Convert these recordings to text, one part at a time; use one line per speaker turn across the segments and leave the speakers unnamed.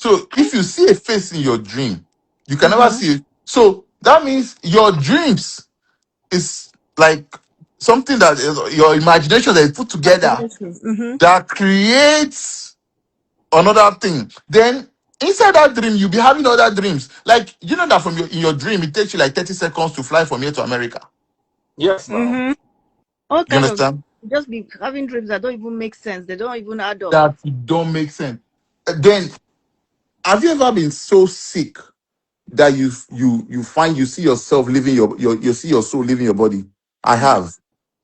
So if you see a face in your dream, you can never
Mm-hmm.
see it. So that means your dreams is like something that is your imagination that is put together
Imagination. Mm-hmm.
that creates another thing. Then inside that dream, you'll be having other dreams. Like you know that from in your dream, it takes you like 30 seconds to fly from here to America.
Yes, now.
Mm-hmm. All
You
kind of
understand?
just be having dreams that don't even make sense. They don't even add up.
That don't make sense. Then have you ever been so sick that you find you see yourself leaving your you see your soul leaving your body? I
Mm-hmm.
have.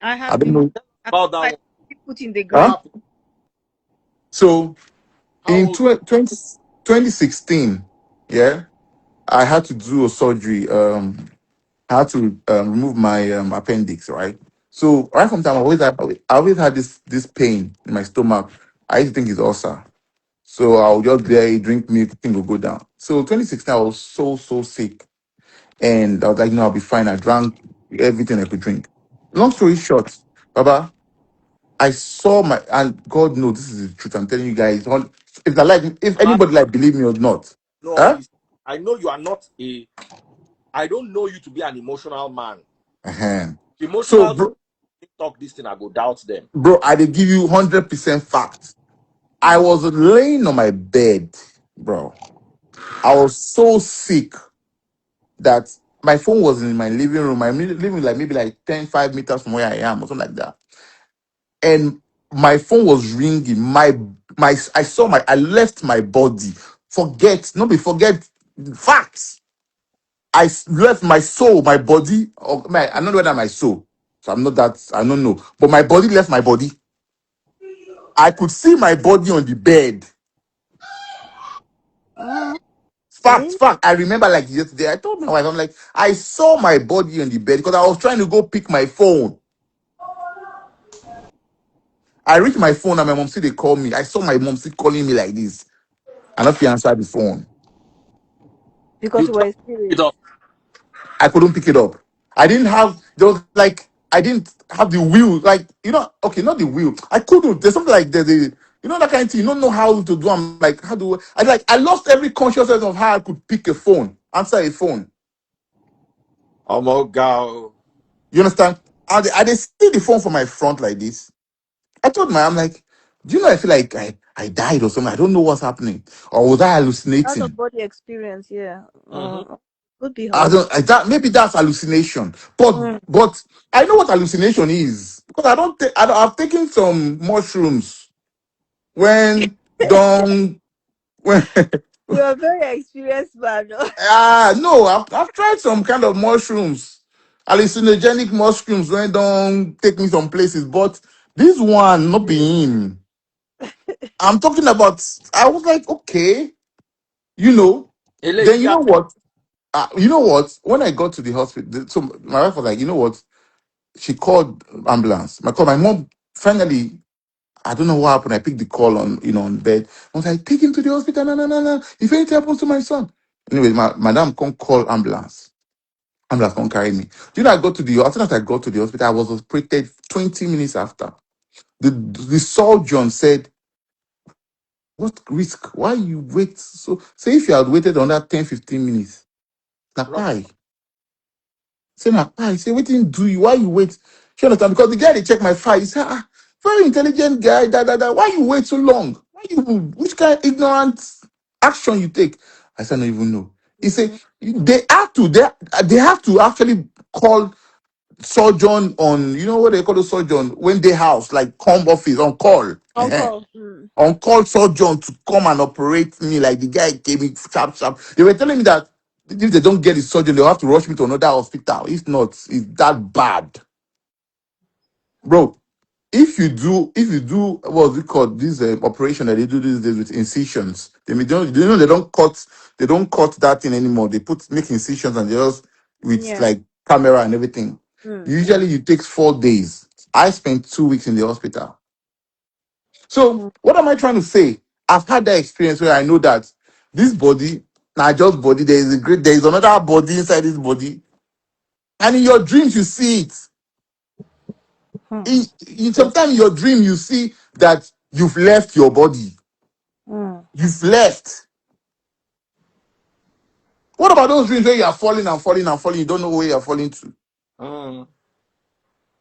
I
I
have
don't
been
know.
I've
About that
tried
one.
to put in the
What
Huh?
grave.
happened?
So
How
in
old?
2016, yeah, I had to do a surgery. I had to remove my appendix, right? So right from time, I always had this pain in my stomach. I used to think it's ulcer. So I'll just there, drink milk, thing will go down. So 2016, I was so sick. And I was like, no, I'll be fine. I drank everything I could drink. Long story short, Baba, I saw my, and God knows this is the truth. I'm telling you guys. If I like, if
Like,
anybody like believe me or not,
no,
huh?
I know you are not a. I don't know you to be an emotional man.
Uh-huh. So,
Emotional talk this thing, I go doubt them.
bro, I did give you 100% facts. I was laying on my bed, bro. I was so sick that my phone was in my living room. I'm living like maybe like 5 meters from where I am or something like that. And my phone was ringing. I left my body. Forget facts. Left my soul, my body. I don't know whether my soul. So I'm not that. I don't know. But my body left my body. I could see my body on the bed.
Mm,
Fact,
really?
fact. I remember like yesterday. I told my wife, I'm like, I saw my body on the bed because I was trying to go pick my phone. I reached my phone and my mom said they call me. I saw my mom still calling me like this. And if you answer the phone,
Because
You
you were
try
a
it
spirit.
up.
I couldn't pick it up. I didn't have there was like I didn't have the will. Like, okay, not the will. I couldn't. There's something like the that kind of thing. You don't know how to do. I'm like, how do I lost every consciousness of how I could pick a phone, answer a phone.
Oh my God.
You understand? I they see the phone from my front like this. I'm like, do you know I feel like I died or something? I don't know what's happening. Or was I
Out of
hallucinating?
body experience, yeah.
Mm-hmm.
Could be
I
hallucination.
don't. That maybe that's hallucination, but
Mm.
I know what hallucination is because I don't. I've taken some mushrooms when don't when
You're a very experienced man. No?
no. I've tried some kind of mushrooms, hallucinogenic mushrooms when don't take me some places, but this one not be him. I'm talking about. I was like, okay, you know. Then you
Eléyìí
know what? You know what? When I got to the hospital, so my wife was like, you know what? She called ambulance. My mom finally, I don't know what happened. I picked the call on on bed. I was like, take him to the hospital. No, no, no, no. If anything happens to my son. Anyway, my madam can't call ambulance. Ambulance can't carry me. Do you know I got to the as soon as I got to the hospital, I was operated 20 minutes after. The surgeon said, what risk? Why you wait? So say if you had waited on that 10, 15 minutes. Now
lot.
why? Say na I say wetin do you? Why you wait? You understand? Because the guy they check my file, he say, very intelligent guy, Why you wait so long? Which kind of ignorant action you take? I said, I don't even know. He say
Mm.
they have to actually call surgeon on, what they call the surgeon when they house, like come office on call.
Uncle. Mm.
On call surgeon to come and operate me like the guy came in sharp sharp. They were telling me that if they don't get the surgeon, they'll have to rush me to another hospital. If not, it's that bad. Bro, if you do what's it called, this operation that they do these days with incisions, they don't cut that thing anymore. They make incisions and they just with
Yeah.
like camera and everything.
Mm.
Usually it takes 4 days. I spent 2 weeks in the hospital. So
Mm.
what am I trying to say? I've had that experience where I know that this body, not just body, there is another body inside this body. And in your dreams, you see it.
Mm.
Sometimes in your dream, you see that you've left your body.
Mm.
You've left. What about those dreams where you are falling and falling and falling, you don't know where you are falling to?
Mm.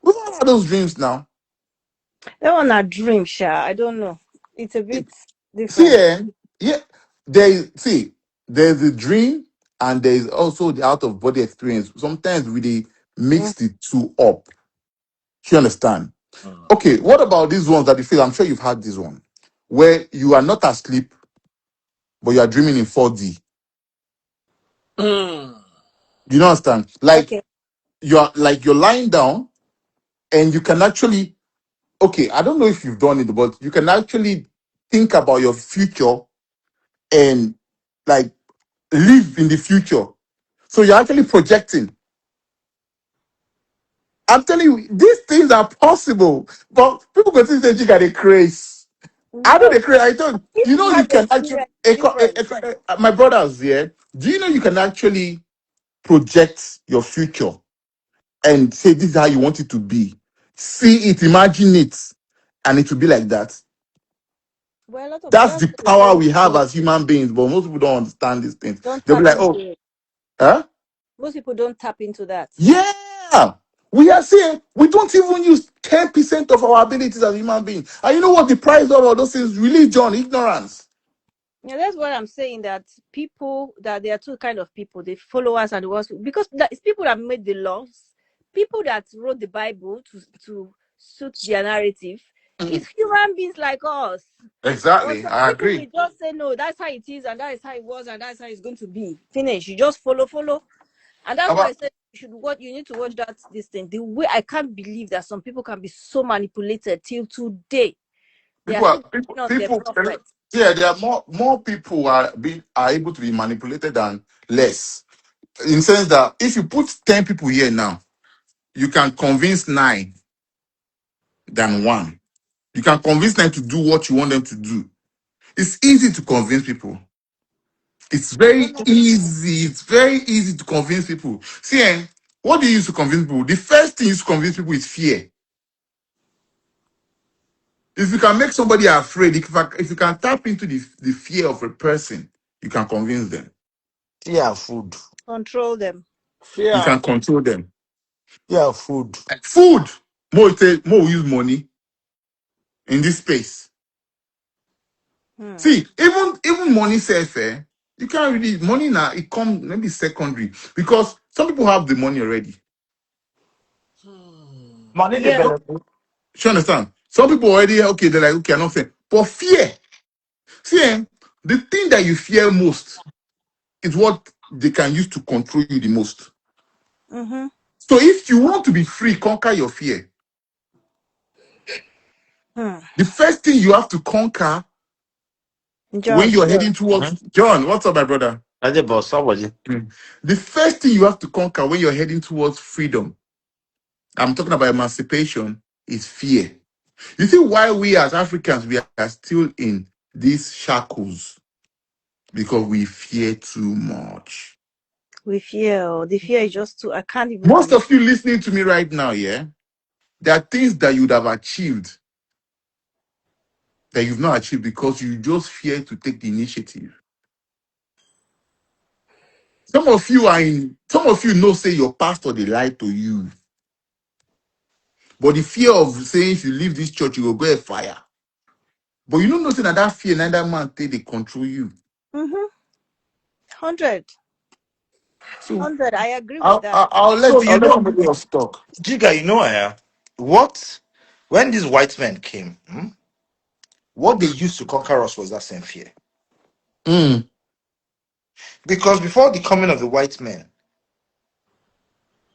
What about those dreams now?
That one a dream, Sha. I don't know. It's a bit
See,
different.
yeah, there's a dream and there's also the out of body experience. Sometimes we dey
Mm.
mix the two up. You understand?
Mm.
Okay, what about these ones that you feel? I'm sure you've had this one where you are not asleep, but you are dreaming in 4D.
Mm.
You know understand? Like
Okay.
you're lying down and you can actually, okay, I don't know if you've done it, but you can actually think about your future and like live in the future. So you're actually projecting. I'm telling you, these things are possible, but people go to say you got a craze. I know
No,
the craze. I don't. You
people
know, you
have
can actually.
experience different.
My brothers, yeah. Do you know you can actually project your future and say this is how you want it to be? See it, imagine it, and it will be like that.
Well, a lot of
That's
that's
the
what a lot
power
of
we have
people
as human beings, but most people don't understand these things.
don't
They'll be
tap
like,
into
oh,
it.
huh?
Most people don't tap into that.
Yeah. We are saying we don't even use 10% of our abilities as human beings. And you know what the price of all those things? Religion, ignorance.
Yeah, that's what I'm saying. That people that there are two kind of people: the followers and the ones because it's people that made the laws, people that wrote the Bible to suit their narrative. It's human beings like us. But
Exactly.
some
I
people
agree.
will just say no, that's how it is, and that is how it was, and that's how it's going to be. Finish. You just follow, and that's why I
About
said you should watch. You need to watch that this thing. The way I can't believe that some people can be so manipulated till today. They are
people are
still
people,
on their
people
prophet.
yeah, there are more people are able to be manipulated than less. In the sense that if you put 10 people here now, you can convince nine than one. You can convince them to do what you want them to do. It's easy to convince people. It's
I
very
don't know.
easy. It's very easy to convince people. See, what do you use to convince people? The first thing you use to convince people is fear. If you can make somebody afraid, if you can tap into the fear of a person, you can convince them.
Yeah, food.
Control them.
Fear
You
and
can
food.
control them.
Yeah, food.
Food. More will use money in this space.
Hmm.
See, even money self, you can't really money now. It come maybe secondary because some people have the money already.
Money the
Yeah.
benefit.
You understand? Some people already okay. They're like okay, I'm not saying, but fear. See, the thing that you fear most is what they can use to control you the most.
Mm-hmm.
So if you want to be free, conquer your fear.
Hmm.
The first thing you have to conquer when
John.
you're heading towards John, what's up, my brother?
That's about somebody.
The first thing you have to conquer when you're heading towards freedom, I'm talking about emancipation, is fear. You see why we as Africans we are still in these shackles because we fear too much.
We fear. Oh, the fear is just too. I can't even
Most
believe.
of you listening to me right now, yeah, there are things that you'd have achieved that you've not achieved because you just fear to take the initiative. Some of you know say your pastor they lie to you. But the fear of saying if you leave this church, you will go a fire. But you don't know that that fear, neither man they control you.
Mm-hmm. 100.
So
100. I agree with that.
So
I'll
you
let
know,
somebody else talk.
Giga, you know, what when these white men came, what they used to conquer us was that same fear.
Mm,
Because before the coming of the white men,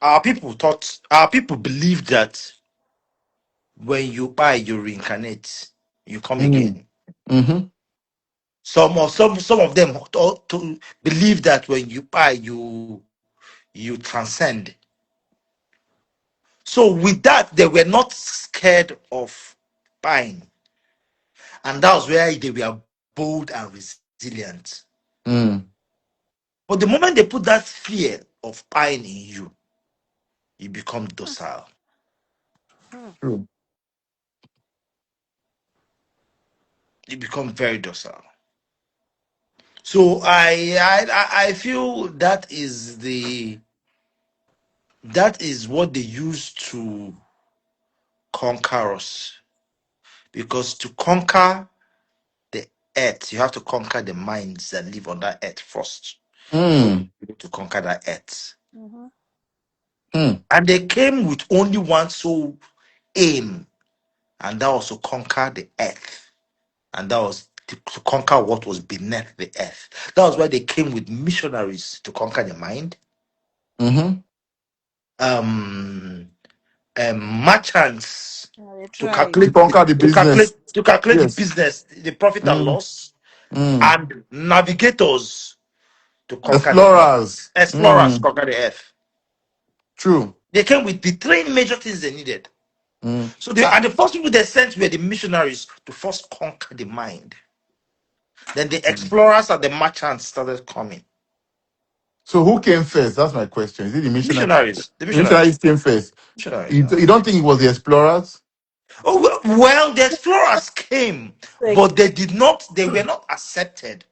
our people believed that when you die, you reincarnate, you come
mm,
again.
mm-hmm,
Some of them to believe that when you die, you transcend. So with that, they were not scared of dying, and that was where they were bold and resilient.
mm.
But the moment they put that fear of dying in you, you become docile.
Hmm.
True.
You become very docile. So I feel that is what they use to conquer us. Because to conquer the earth, you have to conquer the minds that live on that earth first before
Mm,
you be able to conquer that earth.
Mm-hmm.
mm,
And they came with only one sole aim, and that was to conquer the earth. And that was to conquer what was beneath the earth. That was why they came with missionaries to conquer the mind.
mm-hmm.
Um, Merchants
Yeah, they
to
tried.
To
calculate
conquer the business.
the
Yes.
business, the profit and
Mm,
loss,
mm.
and navigators to conquer the earth.
Explorers.
Explorers to
Mm,
conquer the earth.
true.
They came with the three major things they needed.
Mm.
So they and the first people they sent were the missionaries to first conquer the mind. Then the
Mm.
explorers and the merchants started coming.
So who came first? That's my question. Is it the missionary?
Missionaries, the
The
missionaries,
missionaries came first.
missionaries.
You don't think it was the explorers?
Oh well, the explorers came,
Like,
but they did not. They were not accepted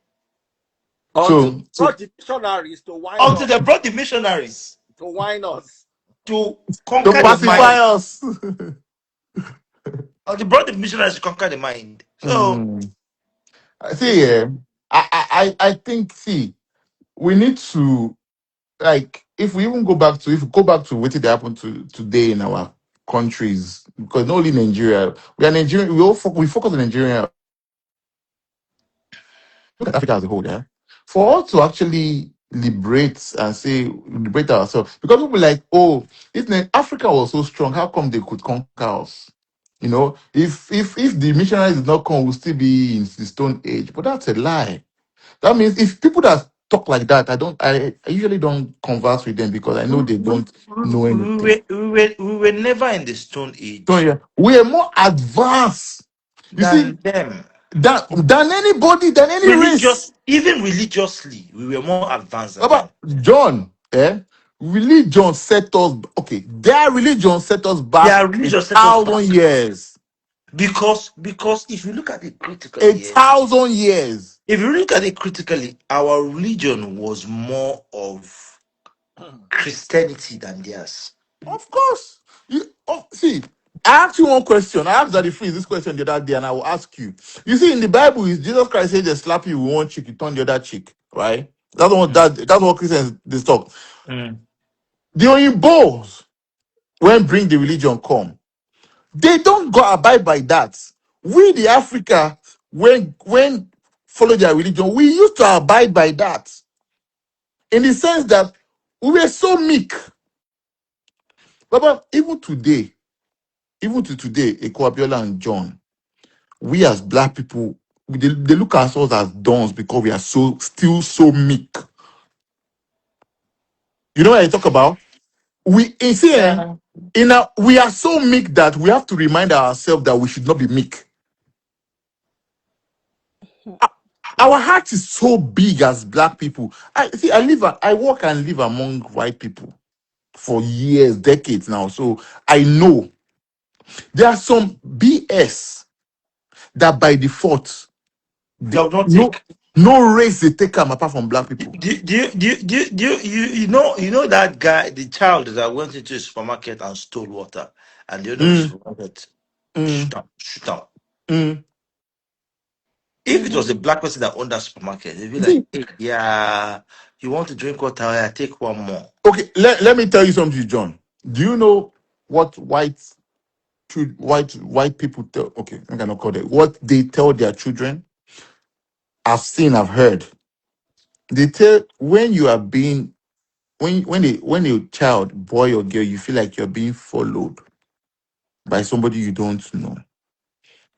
Until
So
brought the missionaries to wine
until
us,
they brought the missionaries
to wine us.
to
to
conquer the
pacify
mind.
us.
They brought the missionaries to conquer the mind. So
Mm. I
it's
see. I think. See, we need to, like, if we even go back to, if we go back to what did happen to today in our countries, because not only Nigeria, we are Nigerian. We focus on Nigeria. Look at Africa as a whole. Yeah, for us to actually liberate and say liberate ourselves, because people be like, oh, Africa was so strong. How come they could conquer us? You know, if the missionaries did not come, we'll still be in the Stone Age. But that's a lie. That means if people that talk like that, I usually don't converse with them because I know they don't know anything.
we were never in the Stone
So
Age
yeah, we are more advanced. You see,
than them.
than anybody, than any race.
Even religiously, we were more advanced than them.
About John, religion set us. Okay, their religion set us back
Their
a
religion set us back
1,000 years.
because if you look at it critically,
A
yeah,
1,000 years.
if you look at it critically, our religion was more of Christianity than theirs.
Of course. See, I asked you one question. I asked Daddy Freeze this question the other day, and I will ask you. You see, in the Bible, is Jesus Christ says they slap you with one cheek, you turn the other cheek, right?
Mm,
That's what Christians they talk.
mm.
The Oyinbos, when bring the religion come, they don't go abide by that. We the Africa, when follow their religion, we used to abide by that. In the sense that we were so meek. But even to today, Ekwabiola and John, we as black people, they look at us as dons because we are still so meek. You know what I talk about? You see,
Yeah.
we are so meek that we have to remind ourselves that we should not be meek. Our heart is so big as black people. I work and live among white people for years, decades now. So I know there are some BS that by default,
They will not
no
take.
race they take them apart from black
Do,
people.
do, do, do, do, do, you know that guy, the child that went into a supermarket and stole water, and the owner of the
Mm,
supermarket
mm,
shoot him.
mm.
If it was a
mm-hmm.
black person that owned that supermarket, they'd be like,
See,
hey, yeah, you want to drink water? Yeah, take one more.
okay, let me tell you something, John. Do you know what white people tell? Okay, I cannot call it. What they tell their children? I've seen, I've heard. They tell when you are being when a child, boy or girl, you feel like you're being followed by somebody you don't know.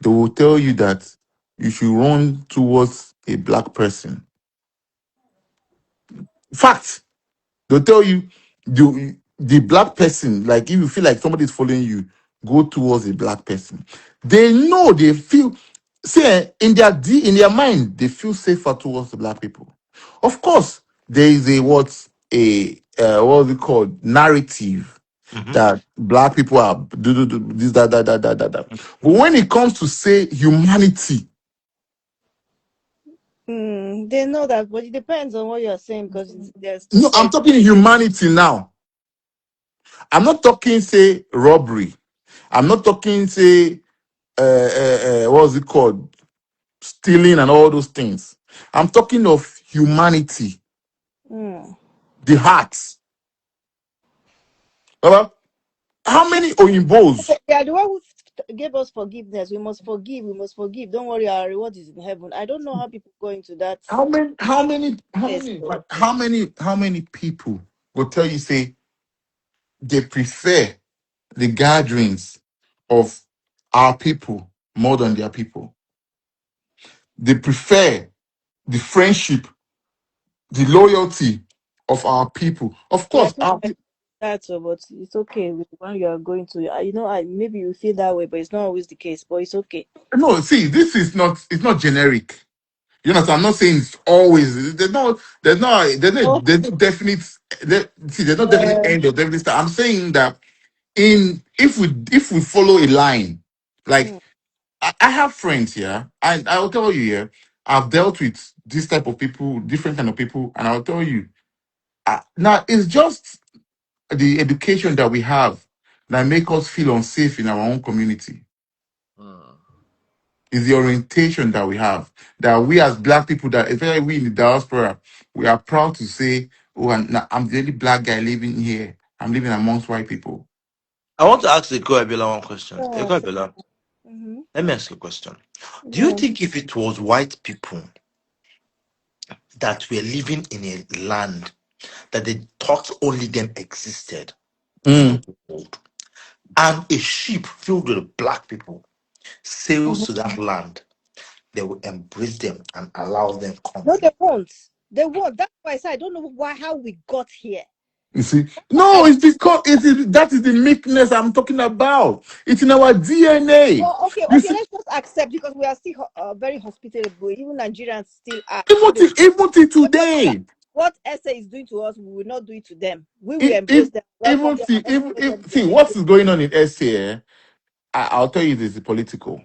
They will tell you that you should run towards a black person. Fact. They'll tell you the black person, like if you feel like somebody is following you, go towards a black person. They know they feel see in their mind, they feel safer towards the black people. Of course, there is what's it called? Narrative
Hmm.
that black people are do this, that. But when it comes to say humanity,
They know that, but it depends on what you're saying because there's two
No, I'm
sides.
talking humanity now. I'm not talking, say, robbery. I'm not talking, say, what's it called? Stealing and all those things. I'm talking of humanity,
Mm.
the heart. Baba, how many Oyimbos?
They are the one who gave us forgiveness. We must forgive. We must forgive. Don't worry, our reward is in heaven. I don't know how people go into that
How many? How many? How
place.
many? How many? How many people will tell you say they prefer the gatherings of our people more than their people? They prefer the friendship, the loyalty of our people. Of
We are
course,
too that, so but it's okay with the one you are going to. I maybe you feel that way, but it's not always the case. But it's okay.
no. See, this is not. It's not generic. You know, so I'm not saying it's always.
Oh,
There's no definite. See, there's no definite
uh,
end or definite start. I'm saying that in if we follow a line, like
mm,
I have friends here, and I will tell you here, I've dealt with this type of people, different kind of people, and I'll tell you, now it's just the education that we have that make us feel unsafe in our own community.
Hmm.
Is the orientation that we have, that we as black people, that especially we in the diaspora, we are proud to say, oh, I'm the only black guy living here. I'm living amongst white people.
I want to ask Eko Abiola one question.
yeah,
Eko Abiola,
mm-hmm.
let me ask you a question. Do you
Yeah.
think if it was white people that were living in a land that they thought only them existed in the
Mm.
world, and a ship filled with black people sails
Mhm.
to that land, they will embrace them and allow them come
No,
in?
they won't. They won't. That's why I said I don't know why how we got here.
You see,
What
no,
I
it's because that is the meekness I'm talking about. It's in our DNA.
well, okay,
You
okay.
see,
Let's just accept because we are still very hospitable. Even Nigerians still are.
even
They,
till
whatever
today,
what SA is doing to us, we will not do it to them. We will
if
embrace them, welcome them, and also tell them
if
they
see
are
what
Igbo.
is going on in SCA, I'll tell you this is political.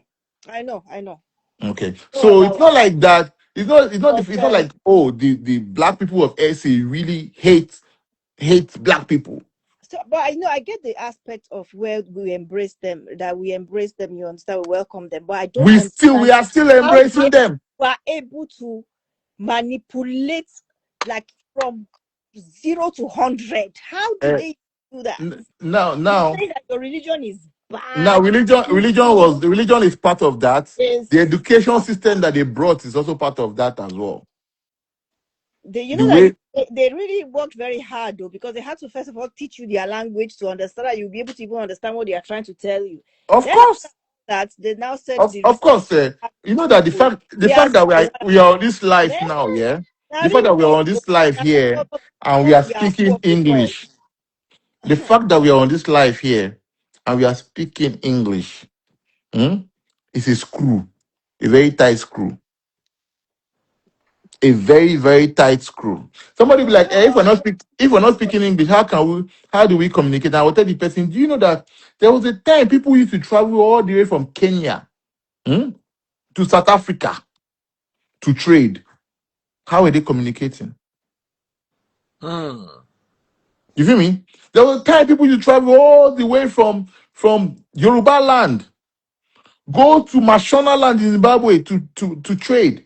I know.
Okay,
No
so
other
it's
way.
not like that.
But
It's not like, oh, the black people of SCA really hate black people.
so, but I know I get the aspect of where we embrace them, that we embrace them. You understand? We welcome them, but I don't
We
understand
are still
how they
embracing them.
were able to manipulate like from 0 to 100. How do
Uh,
they do that?
now
You
now
say that your religion is
Now,
bad, is
religion is part of that.
is
The education system that they brought is also part of that as well.
they you
The
know that
way,
they really worked very hard though because they had to first of all teach you their language to understand that you'll be able to even understand what they are trying to tell you.
of
Then after
course,
that, they now said the
of course, you know that
school.
the
They are
fact that
school.
we are on this life
Then
now, yeah,
now
the fact that
real
we are
work.
on this life
Now
here and we are
we are
speaking
of the world.
English, the fact that we are on this life here and we are speaking English, hmm, is a screw, a very tight screw. A very very tight screw. Somebody be like,
No,
if we're not speaking English, how do we communicate? And I will tell the person, do you know that there was a time people used to travel all the way from Kenya, hmm, to South Africa to trade? How are they communicating?
Hmm.
You feel me? There was a time people used to travel all the way from Yoruba land, go to Mashona land in Zimbabwe to trade.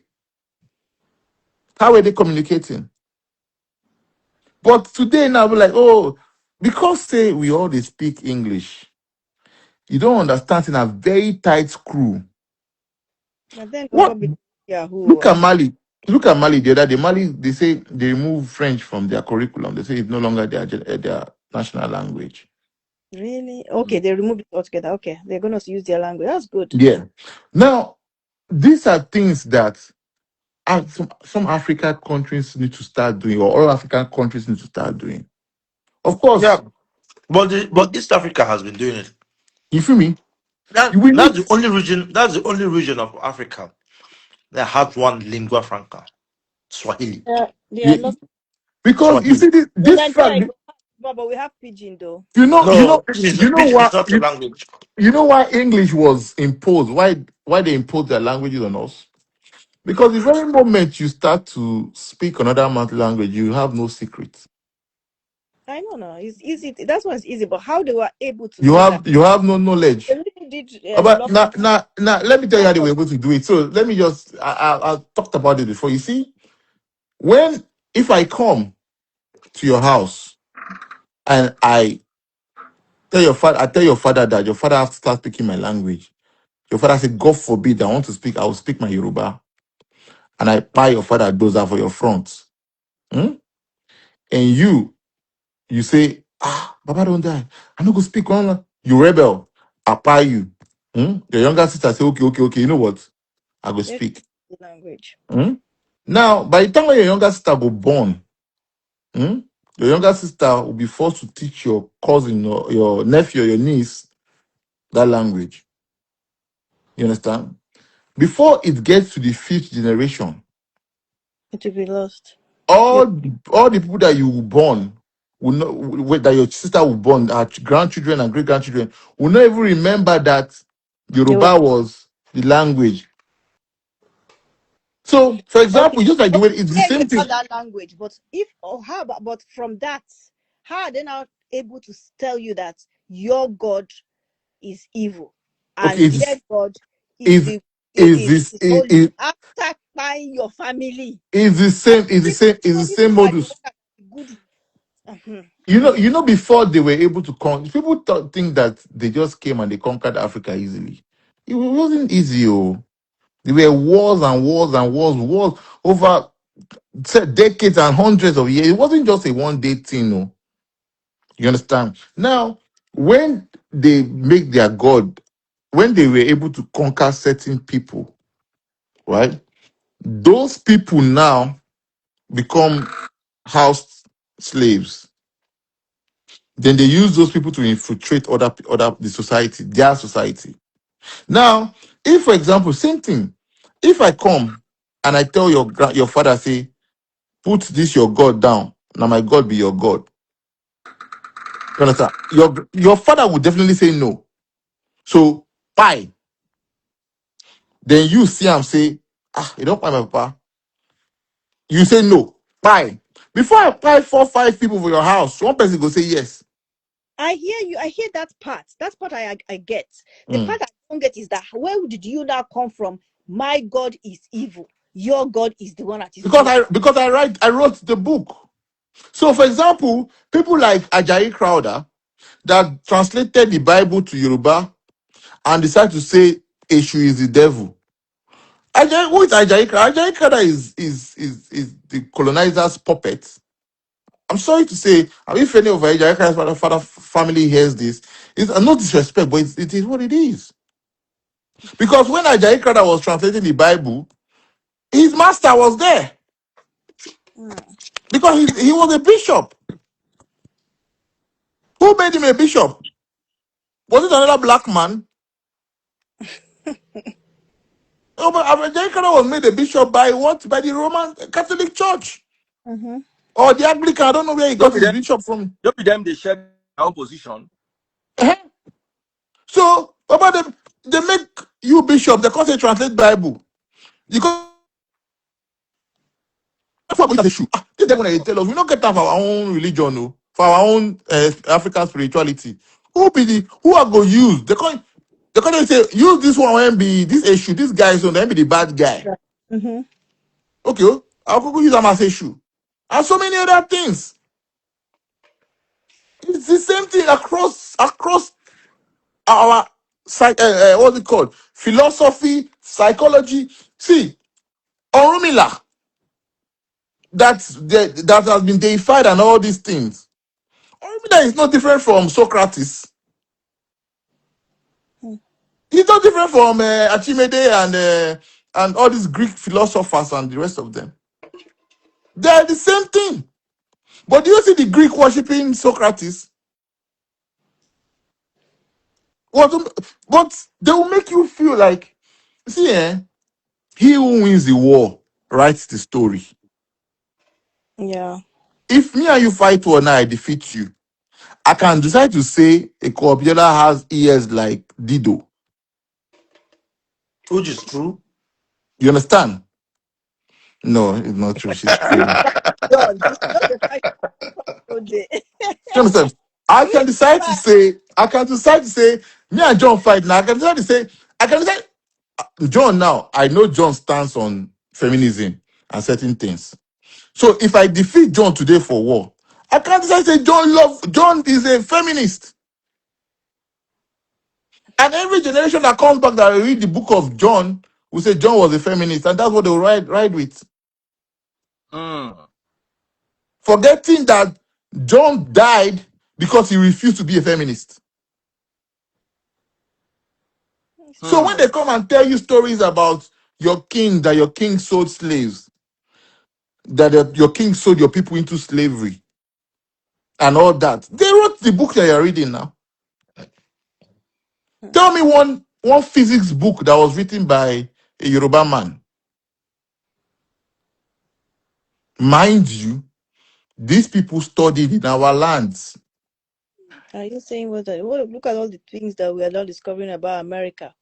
How are they communicating? But today now we're like, oh, because say we all they speak English, you don't understand in a very tight screw.
and then they'll
What?
come with Yahoo.
Look at Mali. Look at Mali the other day. Mali, they say they remove French from their curriculum. They say it's no longer their national language.
Really? Okay, they removed it altogether. Okay, they're gonna use their language. That's good.
Yeah. Now, these are things that some African countries need to start doing, or all African countries need to start doing. Of
Yeah,
course,
but East Africa has been doing it.
you feel me?
That
We
that's
need
the only region. That's the only region of Africa that has one lingua franca, Swahili.
They are
you-
not.
because you
Swahili.
see
In
this
Nigeria,
fact.
you don't have, but we have pidgin though.
No, Pidgin is not a language.
you know why English was imposed? Why they imposed their languages on us? Because the very moment you start to speak another mouth language, you have no secret.
I know now. It's easy. That one's easy. But how they were able to
You
do that?
have no
They
knowledge.
really did
But
lock
now, let me tell you
lock
how they were
up.
able to do it. So let me just, I talked about it before. You see, when, if I come to your house and I tell your father that your father has to start speaking my language. Your father said, God forbid, I want to speak, I will speak my Yoruba. And I buy your father those are for your front. Hmm? And you say, Baba don't die. I'm not going to speak one. You rebel. I buy you. Hmm? Your younger sister say, okay. You know what? I go
Yeah,
speak.
the language.
Hmm? Now, by the time when your younger sister go born, hmm, your younger sister will be forced to teach your cousin or your nephew or your niece that language. You understand? Before it gets to the fifth generation,
It will be lost. Yeah.
all the people that you will born will not that your sister will born, our grandchildren and great grandchildren will not even remember that
They were
Yoruba was the language. So, for
okay.
example, just like the
But
way it's the
hear you
same thing.
about that language. But if or how about but from that, how are they now able to tell you that your God is evil
Okay,
and their God is
is
the
this
is holy after buying your family?
is the
I
same is the
think
same is the
these
same
people are the
modus.
ones that are good. Mhm.
Before they were able to conquer, people think that they just came and they conquered Africa easily. It wasn't easy. Oh, there were wars and wars and wars over decades and hundreds of years. It wasn't just a one day thing. No, you understand? Now, when they make their god, when they were able to conquer certain people, right? Those people now become house slaves. Then they use those people to infiltrate other the society, their society. Now, if for example, same thing, if I come and I tell your father, say, put this your God down, now my God be your God. You understand? Your father would definitely say no. So bye. Then you see him say, you don't buy my papa. You say no. Bye. Before I buy 4, 5 people for your house, one person go say yes.
I hear you. I hear that part. That part I get. The
Mm.
part I don't get is that where did you now come from? My God is evil. Your God is the one that is
Because
good.
I wrote the book. So for example, people like Ajayi Crowder that translated the Bible to Yoruba and decided to say Eshu is the devil. Who is Ajayi Crowder? Ajayi Crowder is the colonizer's puppet. I'm sorry to say, if any of Ajayi Crowder's father family hears this, it's no disrespect, but it is what it is. Because when Ajayi Crowder was translating the Bible, his master was there
Mm.
because he was a bishop. Who made him a bishop? Was it another black man? No, but Ajayi Crowder was made a bishop by what? By the Roman Catholic Church
Mm-hmm.
or the Anglican. I don't know where he
No
got
be
his
them.
bishop from.
No be them. They share their own position.
Eh? So, Baba, they make you bishop. They can't say translate Bible. You can't as a shoe. This them when they tell us we don't get time for our own religion, no, for our own African spirituality. Who are going to use? They can't say use this one when be this issue. This guy is on then be the bad guy.
Mm-hmm.
Okay, oh, I'll go use them as a shoe. And so many other things. It's the same thing across our what's it called? Philosophy, psychology. See, Orumila that has been deified and all these things. Orumila is not different from Socrates. He's not different from Archimedes and all these Greek philosophers and the rest of them. They are the same thing. But do you see the Greek worshiping Socrates? What? But they will make you feel like, see, he who wins the war writes the story.
Yeah.
If me and you fight war now, I defeat you. I can decide to say a Corbiola has ears like Dido.
Which is true.
You understand? No, it's not true. She's
It's
crazy.
not John. It's just the fact all day.
You understand? I can decide to say, me and John fight now. I can decide to say, I can decide. John now, I know John stands on feminism and certain things. So if I defeat John today for war, I can't decide to say John is a feminist. And every generation that comes back that read the book of John will say John was a feminist, and that's what they'll ride with.
Mm.
Forgetting that John died because he refused to be a feminist. So when
Mm.
they come and tell you stories about your king, that your king sold slaves, that your king sold your people into slavery, and all that, they wrote the book that you're reading now. Tell me one physics book that was written by a Yoruba man. Mind you, these people studied in our lands.
Are you saying what? Look at all the things that we are now discovering about America.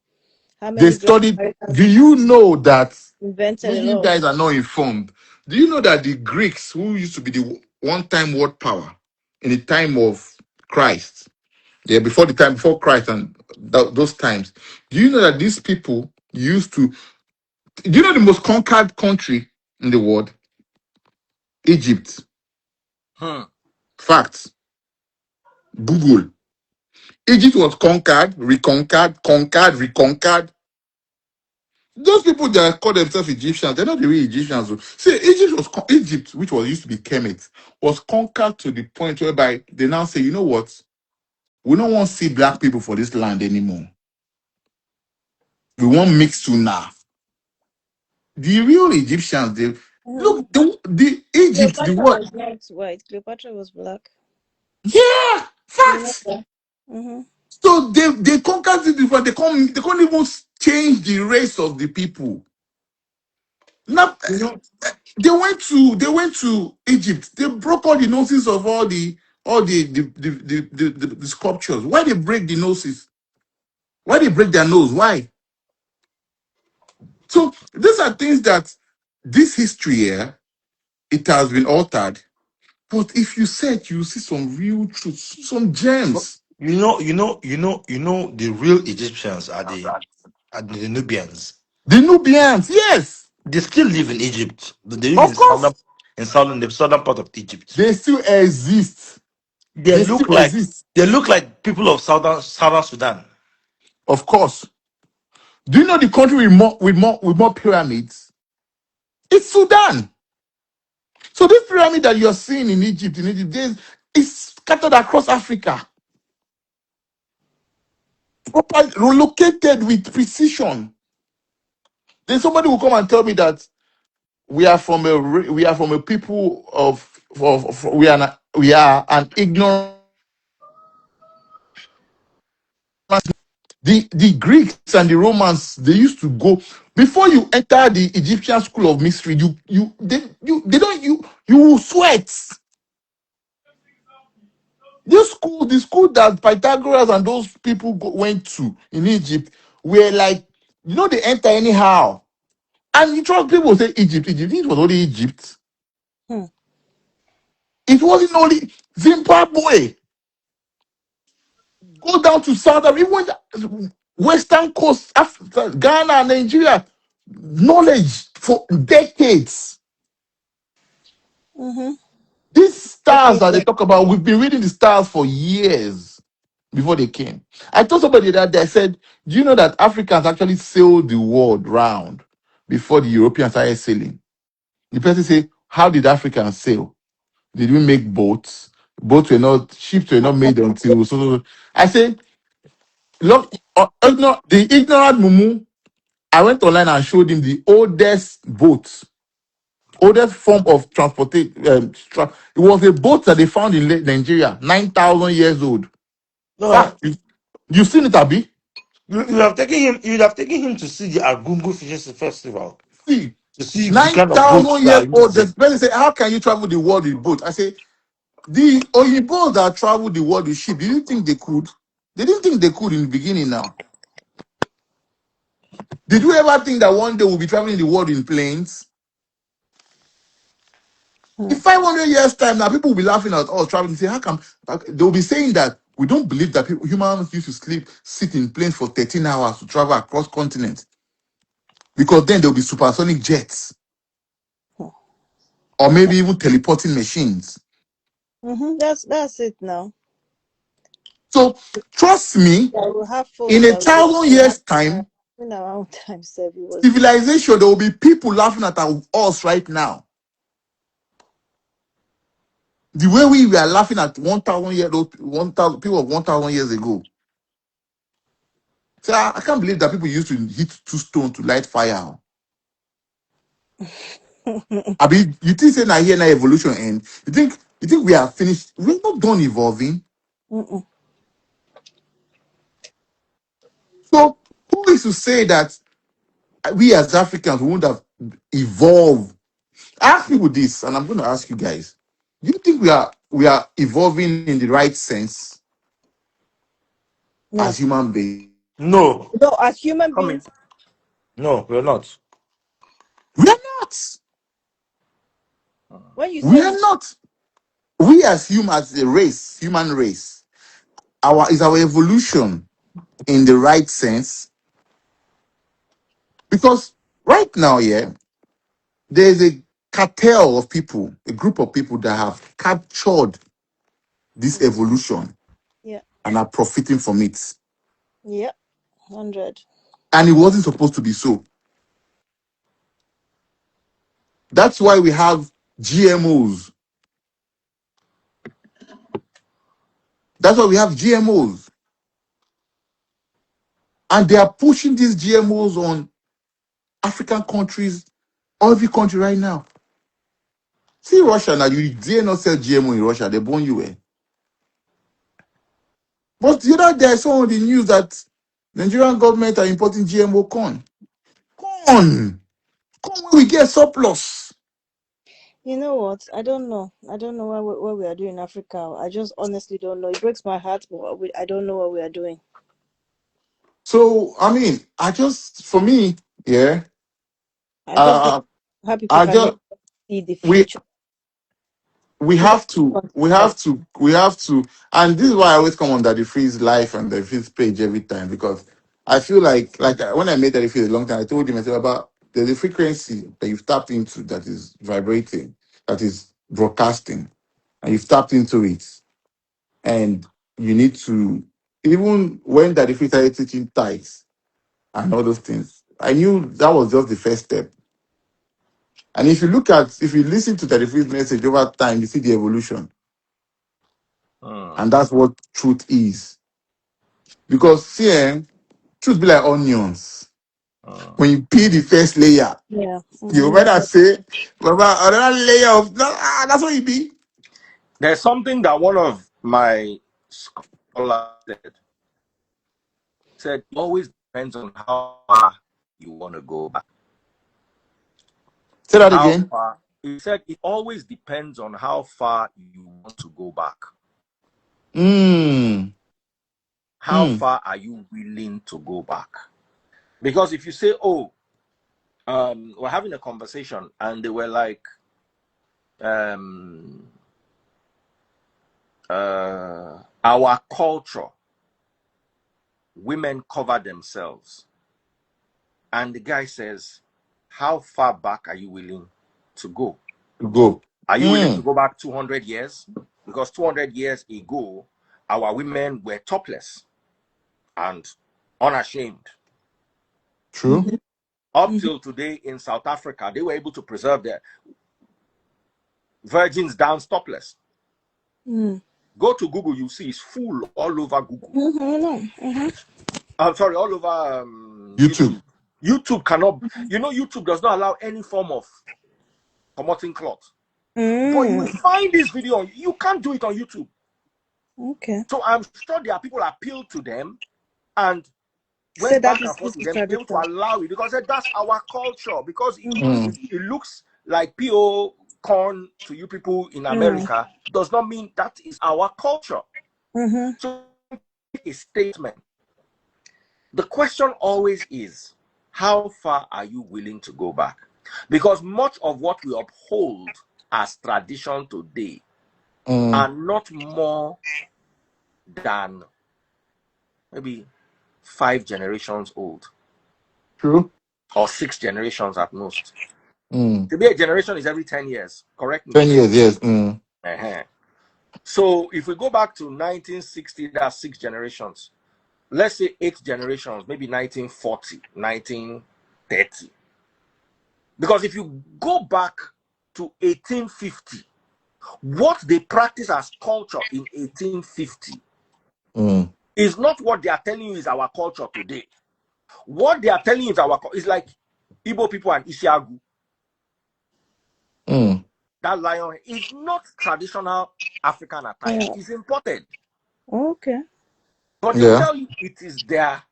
How
They
many black
studied.
Americans
Do you know that?
invented a
Maybe you
lot of
guys are not informed. Do you know that the Greeks, who used to be the one-time world power in the time of Christ, yeah, before Christ and those times, do you know that these people used to? Do you know the most conquered country in the world? Egypt.
Mm.
Facts. Google. Egypt was conquered, reconquered, conquered, reconquered. Those people that call themselves Egyptians, they're not the real Egyptians. Oh. See, Egypt, which was used to be Kemet, was conquered to the point whereby they now say, you know what? We don't want to see black people for this land anymore. We want mixed tuna. The real Egyptians, they
Mhm.
look the Egypt, the
Cleopatra
what?
was not white. Cleopatra was black.
Yeah,
You know
facts.
that? Mm-hmm.
So they conquered it before they can't even change the race of the people. Now
You know,
they went to Egypt. They broke all the noses of all the sculptures. Why they break the noses? Why they break their nose? Why? So these are things that this history here it has been altered. But if you search, you see some real truths, some gems.
the real Egyptians are the Nubians.
The Nubians, yes,
They still live in Egypt. They live
of course,
in the southern part of Egypt.
they still exist.
They
They
look
still
like
exist.
they look like people of southern Sudan.
Of course. Do you know the country with more pyramids? It's Sudan. So this pyramid that you're seeing in Egypt, is scattered across Africa, properly located with precision. Then somebody will come and tell me that we are from a people we are an ignorant. The Greeks and the Romans, they used to go before you enter the Egyptian school of mystery. You will sweat. The school that Pythagoras and those people went to in Egypt were like, they enter anyhow. And you trust people say Egypt. It was only Egypt.
Hmm.
It wasn't only Zimbabwe. Go down to South Africa, even the Western Coast, Africa, Ghana, Nigeria. Knowledge for decades.
Mm-hmm.
These stars
Decades
that they
back.
talk about, we've been reading the stars for years before they came. I told somebody that day, I said, do you know that Africans actually sailed the world round before the Europeans started sailing? The person say, how did Africans sail? Did we make boats? Ships were not made until so. I say, look, the ignorant mumu. I went online and showed him the oldest form of transportation. It was a boat that they found in Nigeria, 9,000 years old.
No,
Fact, you've seen it, Abi?
you would have taken him to see the Argungu Fishing Festival
See,
to see the kind of boats
9,000
that
years
are used
old. The
there.
person say, how can you travel the world with boat? I say, the Oyinbos that traveled the world with ship, did you think they could? They didn't think they could in the beginning now. Did you ever think that one day we'll be traveling the world in planes? In 500 years' time, now people will be laughing at us traveling and say, how come? They'll be saying that we don't believe that humans used to sit in planes for 13 hours to travel across continents because then there'll be supersonic jets or maybe even teleporting machines.
That's it now.
So trust me,
Yeah, we'll have phones
in a
that will go
thousand
in our
years' time,
in our own time. Self, it was different.
civilization, there will be people laughing at us right now. The way we were laughing at 1,000 years old, 1,000 people of 1,000 years ago. So I can't believe that people used to hit two stones to light fire. I mean, you think saying that here now evolution end? You think we are finished? We're not done evolving.
Mm-mm.
So who is to say that we as Africans won't have evolved? Ask people this, and I'm going to ask you guys: do you think we are evolving in the right sense
No,
as human beings?
No,
no. As human
Come in.
beings,
no, we're not.
We are not.
when you
We
say
are not. We as humans, as a race, human race, our evolution in the right sense? Because right now, yeah, there's a cartel of people, a group of people that have captured this evolution
yeah,
and are profiting from it.
yeah, 100.
And it wasn't supposed to be so. That's why we have GMOs. That's why we have GMOs. And they are pushing these GMOs on African countries, every country right now. See Russia now, you dare not sell GMO in Russia, they burn you. But the other day I saw on the news that Nigerian government are importing GMO corn. Corn! Corn when we get surplus.
You know what? I don't know. I don't know what we are doing in Africa. I just honestly don't know. It breaks my heart, but I don't know what we are doing.
So I mean, for me, yeah,
I just don't
uh,
know how people
I
can never
just
see the
we
future.
we
People
have to,
want
we
to
have to, we have to, and this is why I always come on Daddy Freeze life and the Freeze page every time because I feel like when I made Daddy Freeze a long time, I told him I said about there's a frequency that you've tapped into that is vibrating, that is broadcasting, and you've tapped into it, and you need to even when Daddy Freeze started teaching tithes and all those things, I knew that was just the first step. And if you listen to Daddy Freeze message over time, you see the evolution. And that's what truth is. Because see, truth be like onions. When you peel the first layer,
Yeah.
you
Mm-hmm.
better say, Baba, another layer of that's what it be.
There's something that one of my scholars said it always depends on how far you want to go back.
Say that
How
again.
far? He said it always depends on how far you want to go back.
Mm.
How
Mm.
far are you willing to go back? Because if you say, "Oh, we're having a conversation," and they were like, um, "Our culture, women cover themselves," and the guy says, "How far back are you willing to go?
Go.
Are you willing to
Mm.
go back 200 years? Because 200 years ago, our women were topless and unashamed.
True.
Up till today in South Africa, they were able to preserve their virgins down topless.
Mm-hmm.
Go to Google, you see it's full all over Google.
Mm-hmm.
I'm sorry, all over
YouTube.
YouTube. YouTube cannot, YouTube does not allow any form of promoting cloth. But you will
Mm.
find this video, you can't do it on YouTube.
Okay.
So I'm sure there are people appeal to them and
Say
went
that
back and
is
forth
this
with
is
them to be able to
tradition.
allow it because that's our culture. Because
Mm.
it looks like PO corn to you people in
Mm.
America does not mean that is our culture.
Mm-hmm.
So a statement. The question always is, how far are you willing to go back? Because much of what we uphold as tradition today
Mm.
are not more than maybe 5 generations old
True.
or 6 generations at most.
Mm.
To be a generation is every 10 years. Correct me.
10 years, yes. Mm.
Uh-huh. So if we go back to 1960, that's 6 generations. Let's say 8 generations, maybe 1940, 1930. Because if you go back to 1850, what they practice as culture in 1850
Mm.
is not what they are telling you is our culture today. What they are telling you is like Igbo people and Isiagu.
Mm.
That lion is not traditional African attire,
Oh,
it's imported.
okay.
But they will
Yeah.
tell you it is their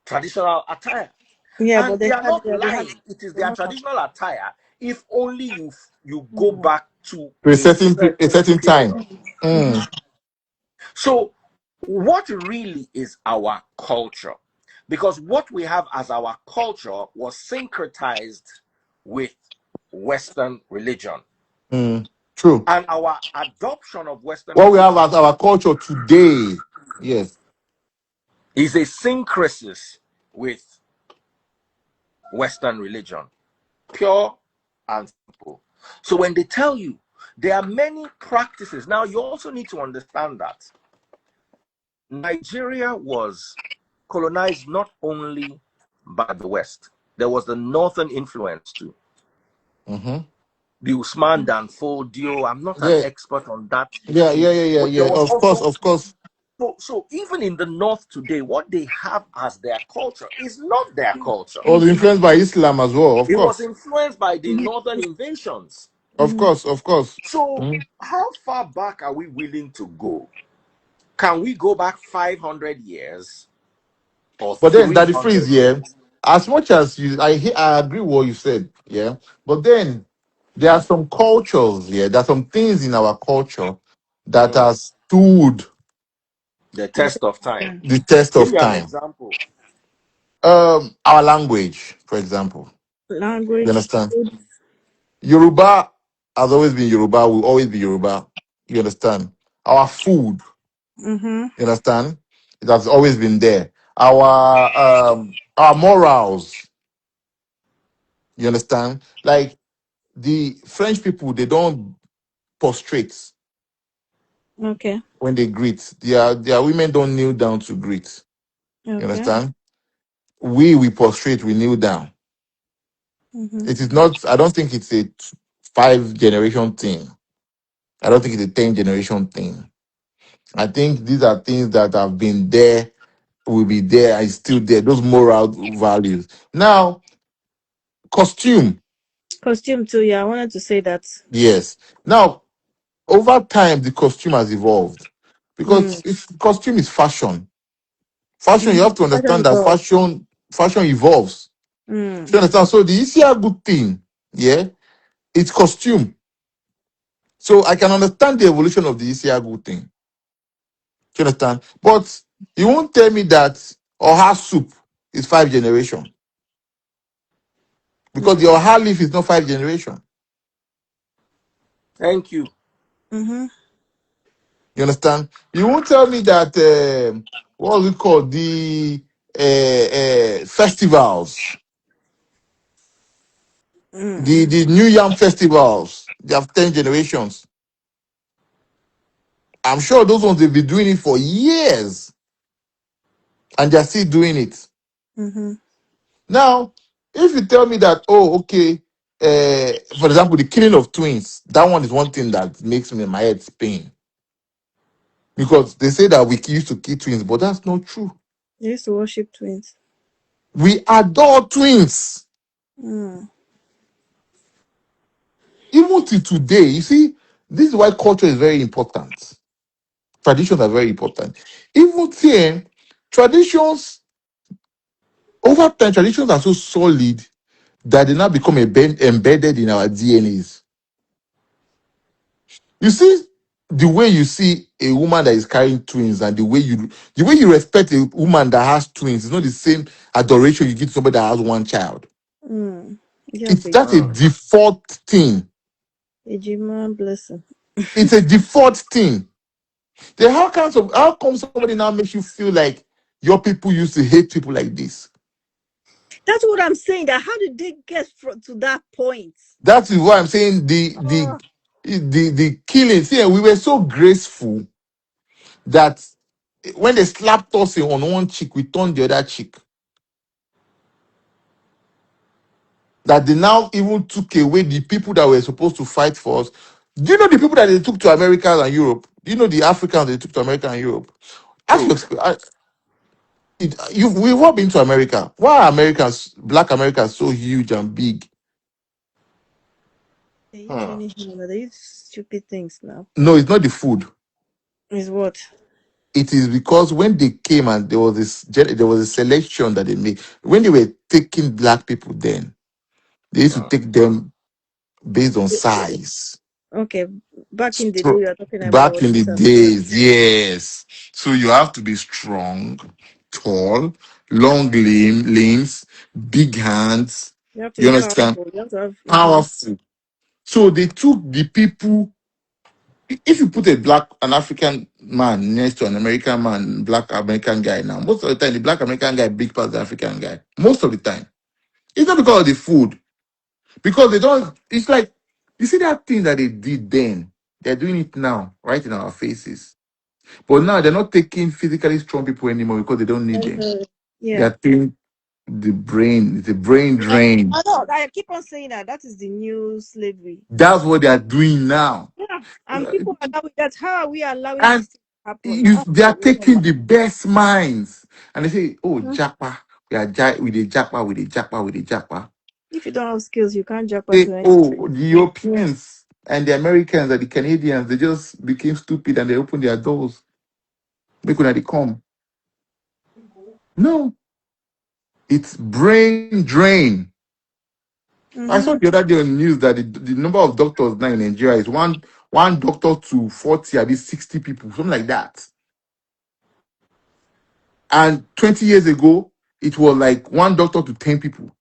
traditional attire.
Yeah, but
And
they
they are
had
not
they have
lying. It is
the
their
normal.
traditional attire if only you go
Mm-hmm.
back to
To
a
a
certain
certain time.
period.
Mm.
So, what really is our culture? Because what we have as our culture was syncretized with Western religion.
Mm. True.
And our adoption of Western
What we have
religion
as our culture today, yes.
is a syncresis with Western religion, pure and simple. So when they tell you there are many practices, now you also need to understand that Nigeria was colonized not only by the West, there was the northern influence too.
Mm-hmm.
The Usman Dan Fodio, I'm not an
Yeah.
expert on that
Yeah.
history,
Yeah. Yeah. Yeah.
but there
Yeah.
was
Of course.
also
Of course.
so even in the north today, what they have as their culture is not their culture.
Was influenced by Islam as well. Of
It was
course.
influenced by the northern invasions.
Of
Mm-hmm.
course. Of course.
So,
Mm.
how far back are we willing to go? Can we go back 500 years or
But then that the phrase
300
here,
years?
as much as I agree with what you said, yeah. But then there are some cultures here. There are some things in our culture that
Mm,
have stood
the
The
test of time.
time.
the test
Give
of
me an
time.
example.
Our language, for example. You
Language,
understand?
food.
Yoruba has always been Yoruba, will always be Yoruba. You understand? Our food,
Mm-hmm.
you understand? It has always been there. Our morals, you understand? Like the French people, they don't prostrate
Okay.
when they greet. Their women don't kneel down to greet. You
Okay.
understand? We prostrate, we kneel down.
Mm-hmm.
It is not, I don't think it's a 5 generation thing. I don't think it's a 10 generation thing. I think these are things that have been there, will be there, and still there. Those moral values. Now, costume,
Costume too. Yeah, I wanted to say that.
yes. Now, over time, the costume has evolved because
Mm.
costume is fashion. Fashion, you
Mm-hmm.
have to
Fashion
understand that
evolved.
fashion evolves.
Mm.
You understand? So the easier good thing, yeah, it's costume. So I can understand the evolution of the easier good thing. You understand? But you won't tell me that oha soup is 5 generation because the
Mm.
oha leaf is not 5 generation.
Thank you.
Mm-hmm.
You understand? You won't tell me that what we call the festivals,
Mm.
the New Yam festivals. They have 10 generations. I'm sure those ones they've been doing it for years, and they're still doing it.
Mm-hmm.
Now, if you tell me that, oh, okay, for example, the killing of twins, that one is one thing that makes me my head spin because they say that we used to kill twins, but that's not true.
They used to worship twins.
We adore twins.
Mm.
Even till today, you see, this is why culture is very important. Traditions are very important. Even then, traditions, over time, traditions are so solid that they now become embedded in our DNAs. You see, the way you see a woman that is carrying twins and the way you respect a woman that has twins is not the same adoration you give to somebody that has one child.
Mm. Yeah,
It's
big.
that's a
Mm.
default thing.
Ejima blessing.
It's a default thing. Then how come somebody now makes you feel like your people used to hate people like this?
That's what I'm saying. That how did they get to that point?
That is why I'm saying
Oh,
the killing. See, we were so graceful that when they slapped us on one cheek, we turned the other cheek. That they now even took away the people that were supposed to fight for us. Do you know the people that they took to America and Europe? Do you know the Africans they took to America and Europe? Ask
Who?
your, we've all been to America. Why are Americans, black Americans, so huge and big?
they eat
Hmm.
anything, but they eat stupid things now.
No, it's not the food.
Is what?
It is because when they came and there was a selection that they made. When they were taking black people, then they used to
Hmm.
take them based on size.
Okay, back in the day,
So
we are talking about
back
what
in the
2000.
days, yes. So you have to be strong, tall, limbs, big hands.
You have to
You
be
understand?
powerful. You have to have.
Powerful. So they took the people. If you put an African man next to an American man, black American guy now, most of the time the black American guy big past the African guy. Most of the time. It's not because of the food. Because they don't, it's like, you see that thing that they did then, they're doing it now, right in our faces. But now they're not taking physically strong people anymore because they don't need them.
Yeah.
They're taking the brain
Yeah.
drain.
I know. I keep on saying that. That is the new slavery.
That's what they're doing now.
Yeah. And people are allowing that. How are we allowing
And
this to happen? Oh,
they are
no, no,
taking the best minds. And they say, oh,
no.
Japa, with the Japa, with the Japa, with the Japa.
If you don't have skills, you can't jump
Say,
to anything.
oh, the Europeans and the Americans and the Canadians, they just became stupid and they opened their doors. Make when they come. No, it's brain drain. I
Mm-hmm.
saw the other day on news that the number of doctors now in Nigeria is one doctor to 40, at least 60 people, something like that. And 20 years ago, it was like one doctor to 10 people.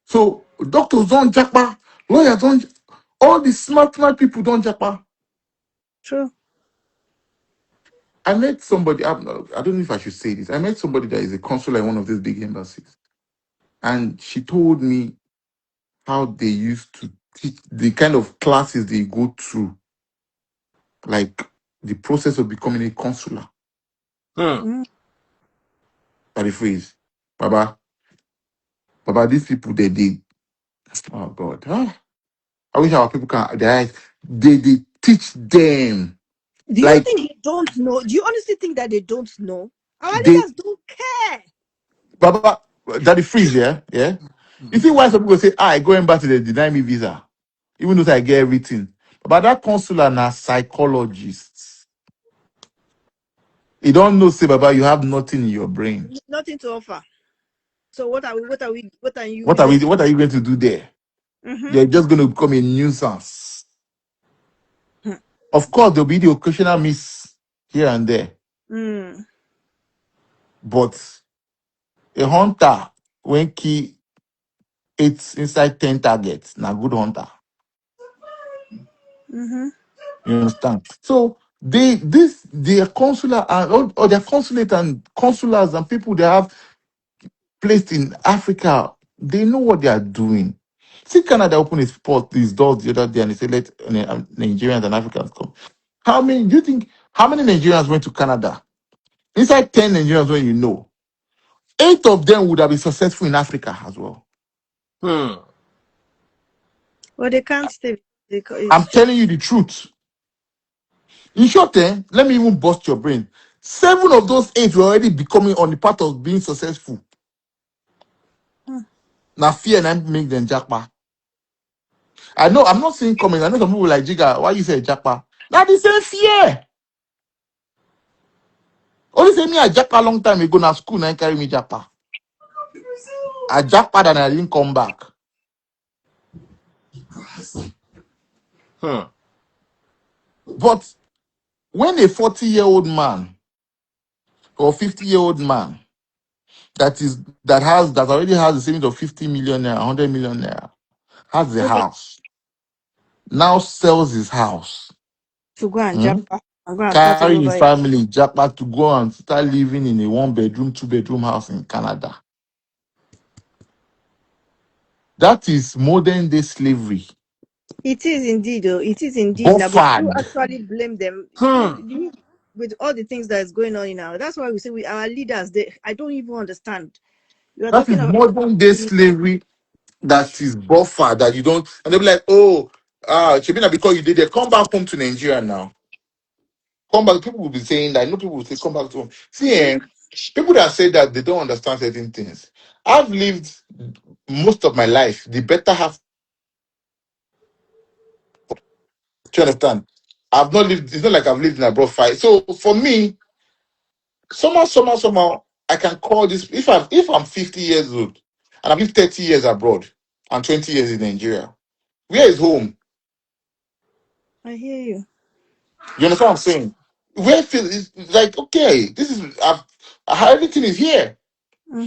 So doctors don't japa, lawyers don't, all the smart people don't japa.
True.
I met somebody, I don't know if I should say this. I met somebody that is a consul in one of these big embassies. And she told me how they used to teach the kind of classes they go through, like the process of becoming a consular.
Hmm.
Mm.
That the phrase. Baba, these people they did. Oh God. I wish our people can they teach them.
Do you
Like
think they don't know? Do you honestly think that they don't know? Our
they
leaders don't care.
Baba that the freeze, yeah? Yeah. You see why some people say, I go back to they deny me visa, even though I get everything. But that consular na psychologists. You don't know, say, Baba, you have nothing in your brain.
Nothing to offer. So what are we? What are we? What are you
What are we?
using?
What are you going to do there?
Mm-hmm.
You're just going to become a nuisance. Of course, there'll be the occasional miss here and there,
Mm.
but a hunter when key it's inside 10 targets, now good hunter.
Mm-hmm.
You understand? So their consular and or their consulate and consulars and people they have placed in Africa, they know what they are doing. See, Canada opened these doors the other day and they said, let Nigerians and Africans come. How many do you think? How many Nigerians went to Canada? Inside 10 Nigerians, when you know, 8 of them would have been successful in Africa as well.
Hmm.
Well, they can't stay because
I'm
it's just.
telling you the truth. In short, let me even bust your brain. 7 of those 8 were already becoming on the path of being successful.
Hmm.
Now fear and make them jackpot. I know I'm not saying comments. I know some people like Jigga. Why you say jackpot? Now the same fear. Only say me I jackpot long time ago. Now school now carry me jackpot. I jackpot and I didn't come back.
Hmm.
But when a 40-year-old man or 50-year-old man that already has a savings of 50 million naira, 100 million naira, has a
Go back
house, now sells his house,
to go and
hmm?
japa and go and start all
carry
over
his
again.
family japa to go and start living in a 1 bedroom, 2 bedroom house in Canada. That is modern day slavery.
It is indeed, oh, it is indeed. Now, but you
Buffard.
actually blame them.
Hmm.
With all the things that is going on now. That's why we say our leaders. I don't even understand. You are
That is
talking about
modern day slavery. That is buffer that you don't, and they'll be like, oh, Chibina, because you did it, come back home to Nigeria now. Come back. People will be saying that. I know people will say, come back to home. See, people that say that they don't understand certain things. I've lived most of my life, the better half. Do you understand? I've not lived. It's not like I've lived in abroad fight. So for me, somehow, I can call this. If I'm 50 years old and I've lived 30 years abroad and 20 years in Nigeria, where is home?
I hear you.
You understand what I'm saying? Where feel is like okay, this is everything is here.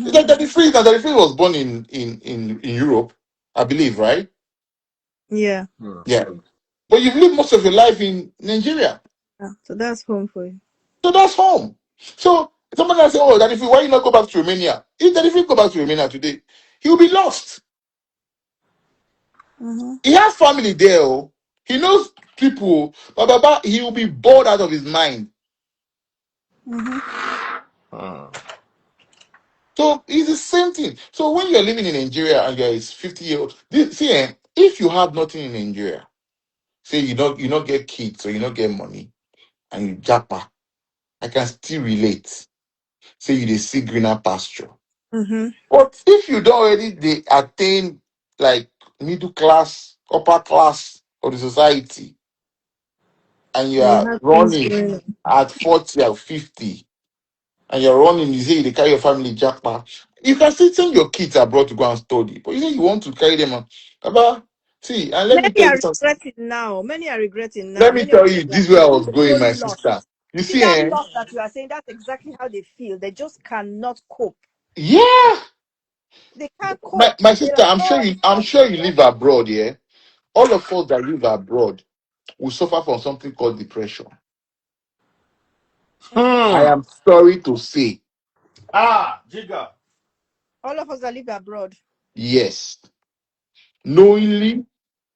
It's
Mm-hmm.
like Daddy Freeze. Now Daddy Freeze was born in Europe, I believe, right?
Yeah.
Hmm.
Yeah. But you've lived most of your life in Nigeria.
Yeah. So that's home for you.
So that's home. So somebody will say, oh, Daddy Freeze, why you not go back to Romania? If Daddy Freeze go back to Romania today, he will be lost.
Mm-hmm.
He has family there. Oh. He knows people, but he will be bored out of his mind.
Mm-hmm.
Hmm.
So it's the same thing. So when you're living in Nigeria and you're 50-year-old, see, if you have nothing in Nigeria, say you don't get kids or you don't get money and you japa, I can still relate. Say you dey see greener pasture.
Mm-hmm.
But if you don't already they attain like middle class, upper class of the society, and you
And you
are
have things
running
going on.
at 40 or 50, and you're running, you say you dey carry your family japa. You can still send your kids abroad to go and study, but you say you want to carry them on. Baba, see, and let me
Many
tell
are
you something.
regretting now. Many are regretting now.
Let me
Many of
tell
them
you,
are
this is where I
feeling
was going,
so
my
lost.
sister. You
See
see,
that loss that you are saying? That's exactly how they feel. They just cannot cope.
yeah,
They can't
my,
cope.
my
They
sister,
are
I'm sure you live abroad, yeah. All of us that live abroad will suffer from something called depression. I
Hmm.
am sorry to say,
Ah, Jigga.
all of us that live abroad.
yes, knowingly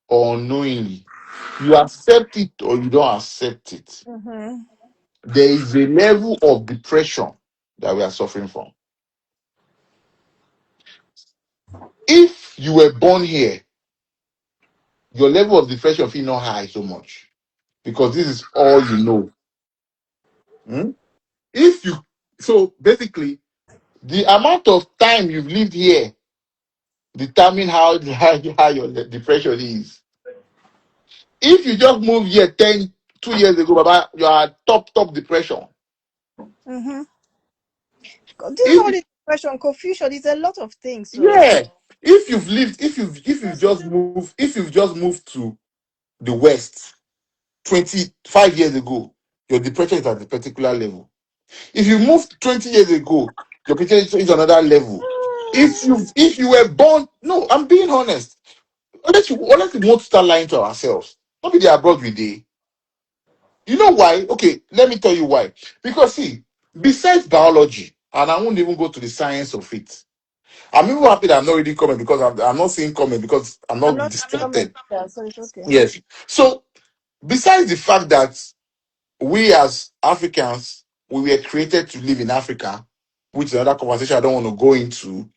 or unknowingly, you accept it or you don't accept it.
Mm-hmm.
There is a level of depression that we are suffering from. If you were born here, your level of depression feel not high so much because this is all you know. Hmm? If you so basically the amount of time you've lived here determine how your depression is. If you just move here 2 years ago, Baba, you are top depression.
Mm-hmm. This all
If
this depression, confusion is a lot of things. So
yeah, if you've just moved to the West 25 years ago, your depression is at a particular level. If you moved 20 years ago, your depression is another level. If you were born, no, I'm being honest. Unless we want to start lying to ourselves. Not be the abroad we dey. You know why? Okay, let me tell you why. Because see, besides biology, and I won't even go to the science of it. I'm even happy that I'm not reading comment because I'm not seeing comment because I'm
I'm
not
not comment
distracted.
there, so it's okay.
Yes. So besides the fact that we as Africans, we were created to live in Africa, which is another conversation I don't want to go into.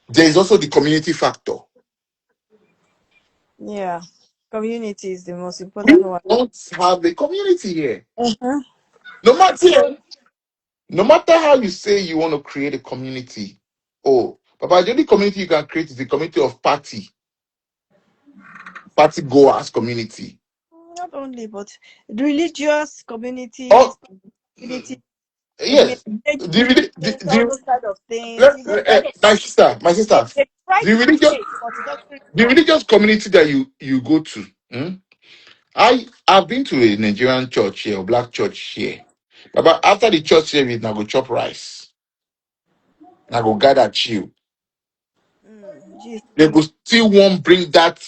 There is also the community factor.
Yeah, community is the most important
We
one.
don't have a community here.
Mm-hmm.
No matter
So
no matter how you say you want to create a community, oh, Papa, the only community you can create is the community of party goers community.
not only, but the religious communities,
Oh,
community,
yes,
all those kind of things. You know,
my sister,
they try
the
to
religious,
create, but it doesn't really
the
work.
religious community that you go to. I've been to a Nigerian church here, or black church here. But after the church service, I go chop rice. I go gather chill.
Mm. Jesus.
They go still won't bring that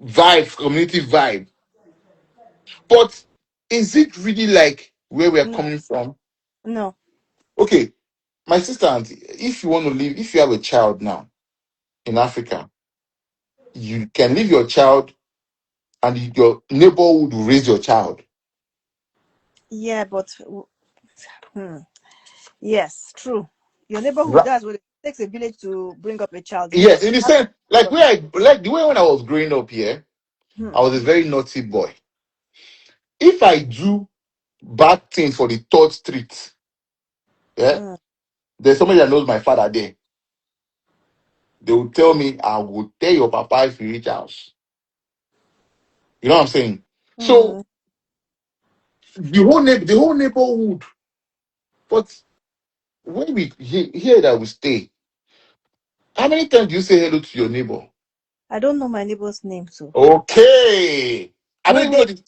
vibe, community vibe. But is it really like where we're
No,
coming from?
no.
Okay, my sister, auntie, if you want to live, if you have a child now in Africa, you can leave your child and your neighborhood will raise your child.
Yeah, but hmm. Yes, true. Your neighborhood,
Right.
that's what it takes a village to bring up a child.
Yes,
Yes.
in the sense, like where I like the way when I was growing up here,
Hmm.
I was a very naughty boy. If I do bad things for the third street, yeah,
Hmm.
there's somebody that knows my father there. They will tell me, I will tell your papa if you reach house. You know what I'm saying?
Hmm.
So the whole neighborhood. But when we hear that we stay, how many times do you say hello to your neighbor?
I don't know my neighbor's name, so.
Okay. I don't
Will
even know
they
the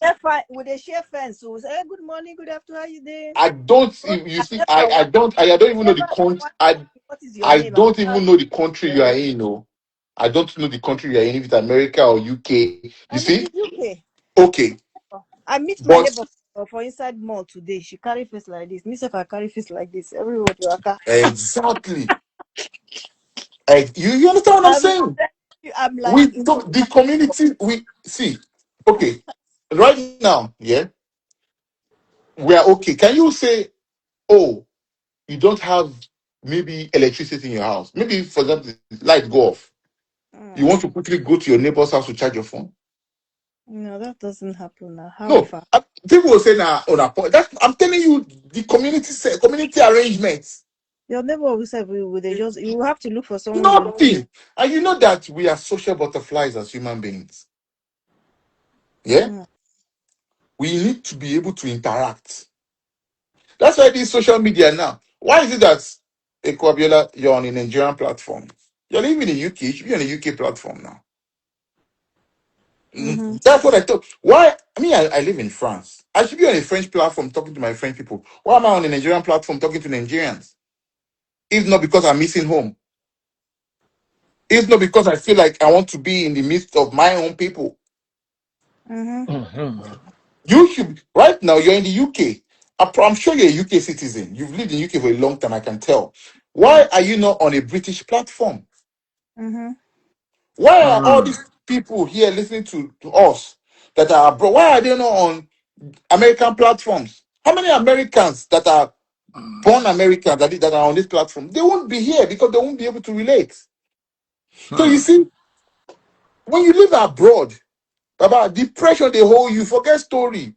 will they share fence? So say, hey, good morning, good afternoon, how you doing?
I don't
But
you
I
see
never want
I don't even know the
never
country.
want what is your
I
name? I
don't
want
even
to
know the
ask
country you are
friends.
in, no. I don't know the country you are in, if it's America or UK. You
I'm in
see?
the UK.
Okay.
I meet my
But
neighbor for inside mall today. She carry face like this. Me if I carry face like this. Everyone you are.
exactly. You understand what I'm
I'm
saying?
telling you, I'm like,
We don't the community we see. Okay. Right now, yeah, we are okay. Can you say, oh, you don't have maybe electricity in your house? Maybe for example, light go off. You
mm,
want to quickly go to your neighbor's house to charge your phone?
no, that doesn't happen now.
No,
However,
people will say now on a point. That's I'm telling you the community arrangements.
your neighbor will say they just you will have to look for someone you know.
Nothing. And you know that we are social butterflies as human beings. Yeah?
Mm,
We need to be able to interact. That's why this social media now. Why is it that Ekwabiola, you're on a Nigerian platform? You're living in the UK, you should be on a UK platform now.
mm-hmm,
That's what I thought. Why? I live in France. I should be on a French platform talking to my French people. Why am I on a Nigerian platform talking to Nigerians? If not because I'm missing home. It's not because I feel like I want to be in the midst of my own people.
mm-hmm,
Mhm.
You should, right now, you're in the UK. I'm sure you're a UK citizen. You've lived in UK for a long time, I can tell. Why are you not on a British platform?
mm-hmm.
Why are all
Mm.
these people here listening to us that are abroad? Why are they not on American platforms? How many Americans that are born Americans that are on this platform? They won't be here because they won't be able to relate. So you
Mm.
see, when you live abroad, about depression, they hold you, forget story.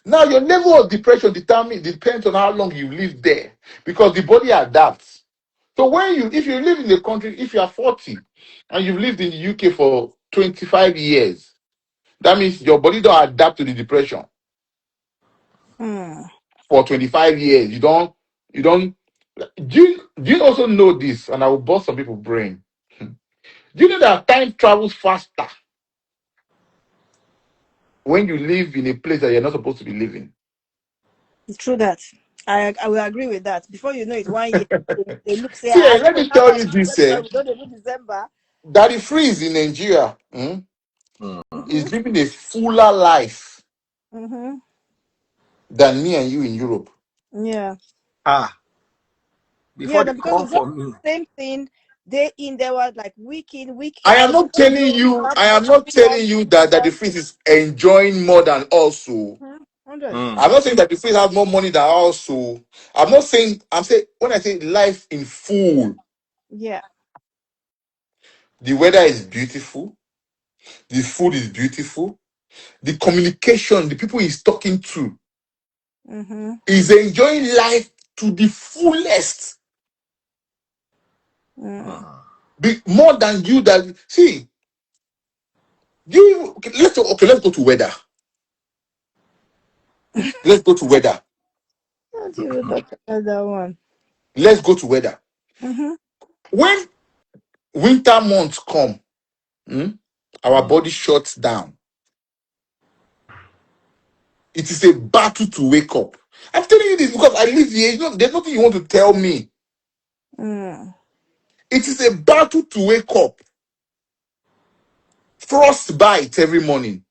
Now your level of depression depends on how long you live there because the body adapts. So if you live in the country, if you are 40 and you've lived in the UK for 25 years, that means your body don't adapt to the depression
Mm.
for 25 years. You don't do you also know this? And I will bust some people's brain. Do you know that time travels faster when you live in a place that you're not supposed to be living?
It's true that I will agree with that. Before you know it, 1 year they look say,
See,
ah,
let me
how
tell
long
you
is
this,
January? We don't even December.
Daddy Freeze in Nigeria.
Mm-hmm,
Is living a fuller life
mm-hmm.
than me and you in Europe.
Yeah.
Ah,
Yeah,
before they
no, because
come
it's just
for me.
the same thing. Day in, there was like week in, week
I am
out.
not
Before you
telling
know, you
you,
have
I am
money,
not
freedom,
telling you that the
freedom.
freeze is enjoying more than also.
100.
I'm
Mm.
not saying that the freeze has more money than also. I'm saying when I say life in full,
Yeah.
the weather is beautiful, the food is beautiful, the communication, the people he's talking to
Mm-hmm.
is enjoying life to the fullest.
Mm.
More than you that see. Let's go to weather. Let's go to weather.
Don't you talk about that one?
Let's go to weather.
Mm-hmm.
When winter months come, our
Mm.
body shuts down. It is a battle to wake up. I'm telling you this because I live here. There's nothing you want to tell me.
Mm.
It is a battle to wake up. frostbite every morning.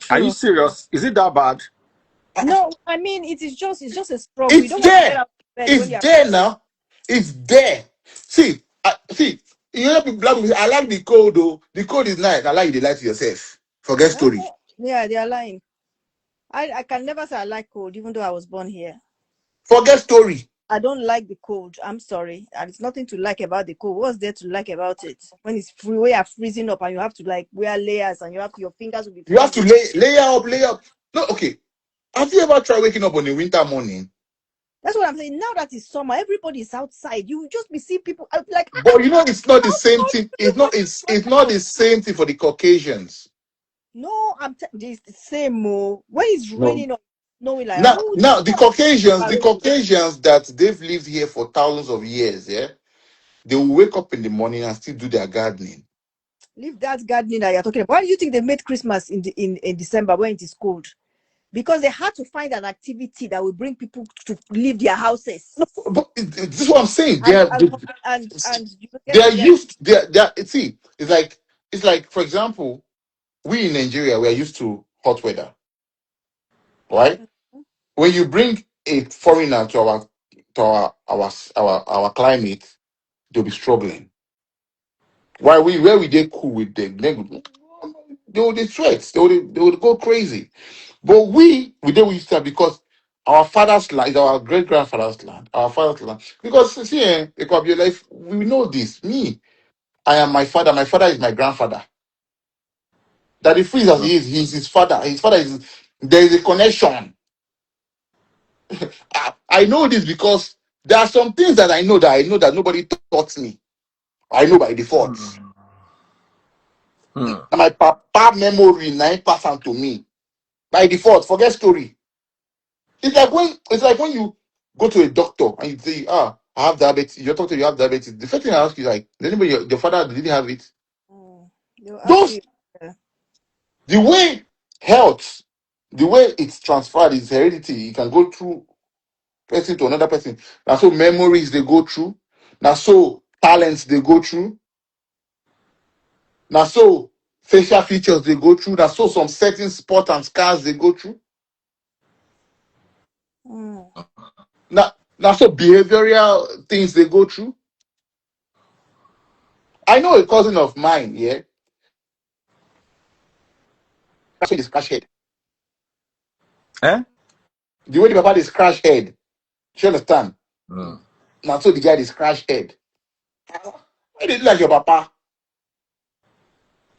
Are you
True.
serious? Is it that bad?
No, I mean it's just a struggle. You
It's
don't want to get
there.
out of bed
It's
when you're
there now. It's there. See, see. You know, people, black people say, I like the code though. The code is nice. I like you. They lie to yourself. Forget
uh,
story.
yeah, they are lying. I can never say I like cold, even though I was born here.
Forget story.
I don't like the cold. I'm sorry. And it's nothing to like about the cold. What's there to like about it? When it's free, when you're freezing up and you have to like wear layers and your fingers will be
You have to
freezing.
layer up, layer up. No, okay. Have you ever tried waking up on a winter morning?
That's what I'm saying. Now that it's summer, everybody is outside. You will just be seeing people. I'll be like,
But you know, it's not the
how
same
come
thing. It's not.
everybody
It's
went
not
out?
the same thing for the Caucasians.
No, it's the same more. When it's
No.
raining or snowing, like
Now,
who
now
are
The
ready?
Caucasians that they've lived here for thousands of years, yeah, they will wake up in the morning and still do their gardening.
Leave that gardening that you're talking about. Why do you think they made Christmas in December when it is cold? Because they had to find an activity that will bring people to leave their houses.
But this is what I'm saying.
And you
They
get
are
to get
used. They are. See, it's like for example, we in Nigeria we are used to hot weather, right? When you bring a foreigner to our climate, they'll be struggling. Why we where we they cool with them, they would sweat, they would go crazy. But we did we used to because our father's land, our great grandfather's land, our father's land. Because see, it could be like we know this. Me, I am my father. My father is my grandfather. That he frees as he is. He's his father. His father is. There is a connection. I know this because there are some things that I know that nobody taught me. I know by default.
Hmm.
And my papa memory now pass on to me by default. Forget story. It's like when you go to a doctor and you say, I have diabetes. Your doctor, you have diabetes. The first thing I ask you is like, did anybody your father did he have it?
they'll ask
Those
you. uh,
the way health, the way it's transferred is heredity. It can go through person to another person. Now so memories they go through. Now so talents they go through. Now so facial features they go through. Now so some certain spot and scars they go through.
mm,
Now so behavioral things they go through. I know a cousin of mine, yeah. That's why he scratch head.
Eh?
The way the papa is scratch head. You understand?
Hmm.
Now so the guy is scratch head. Why did you like your papa?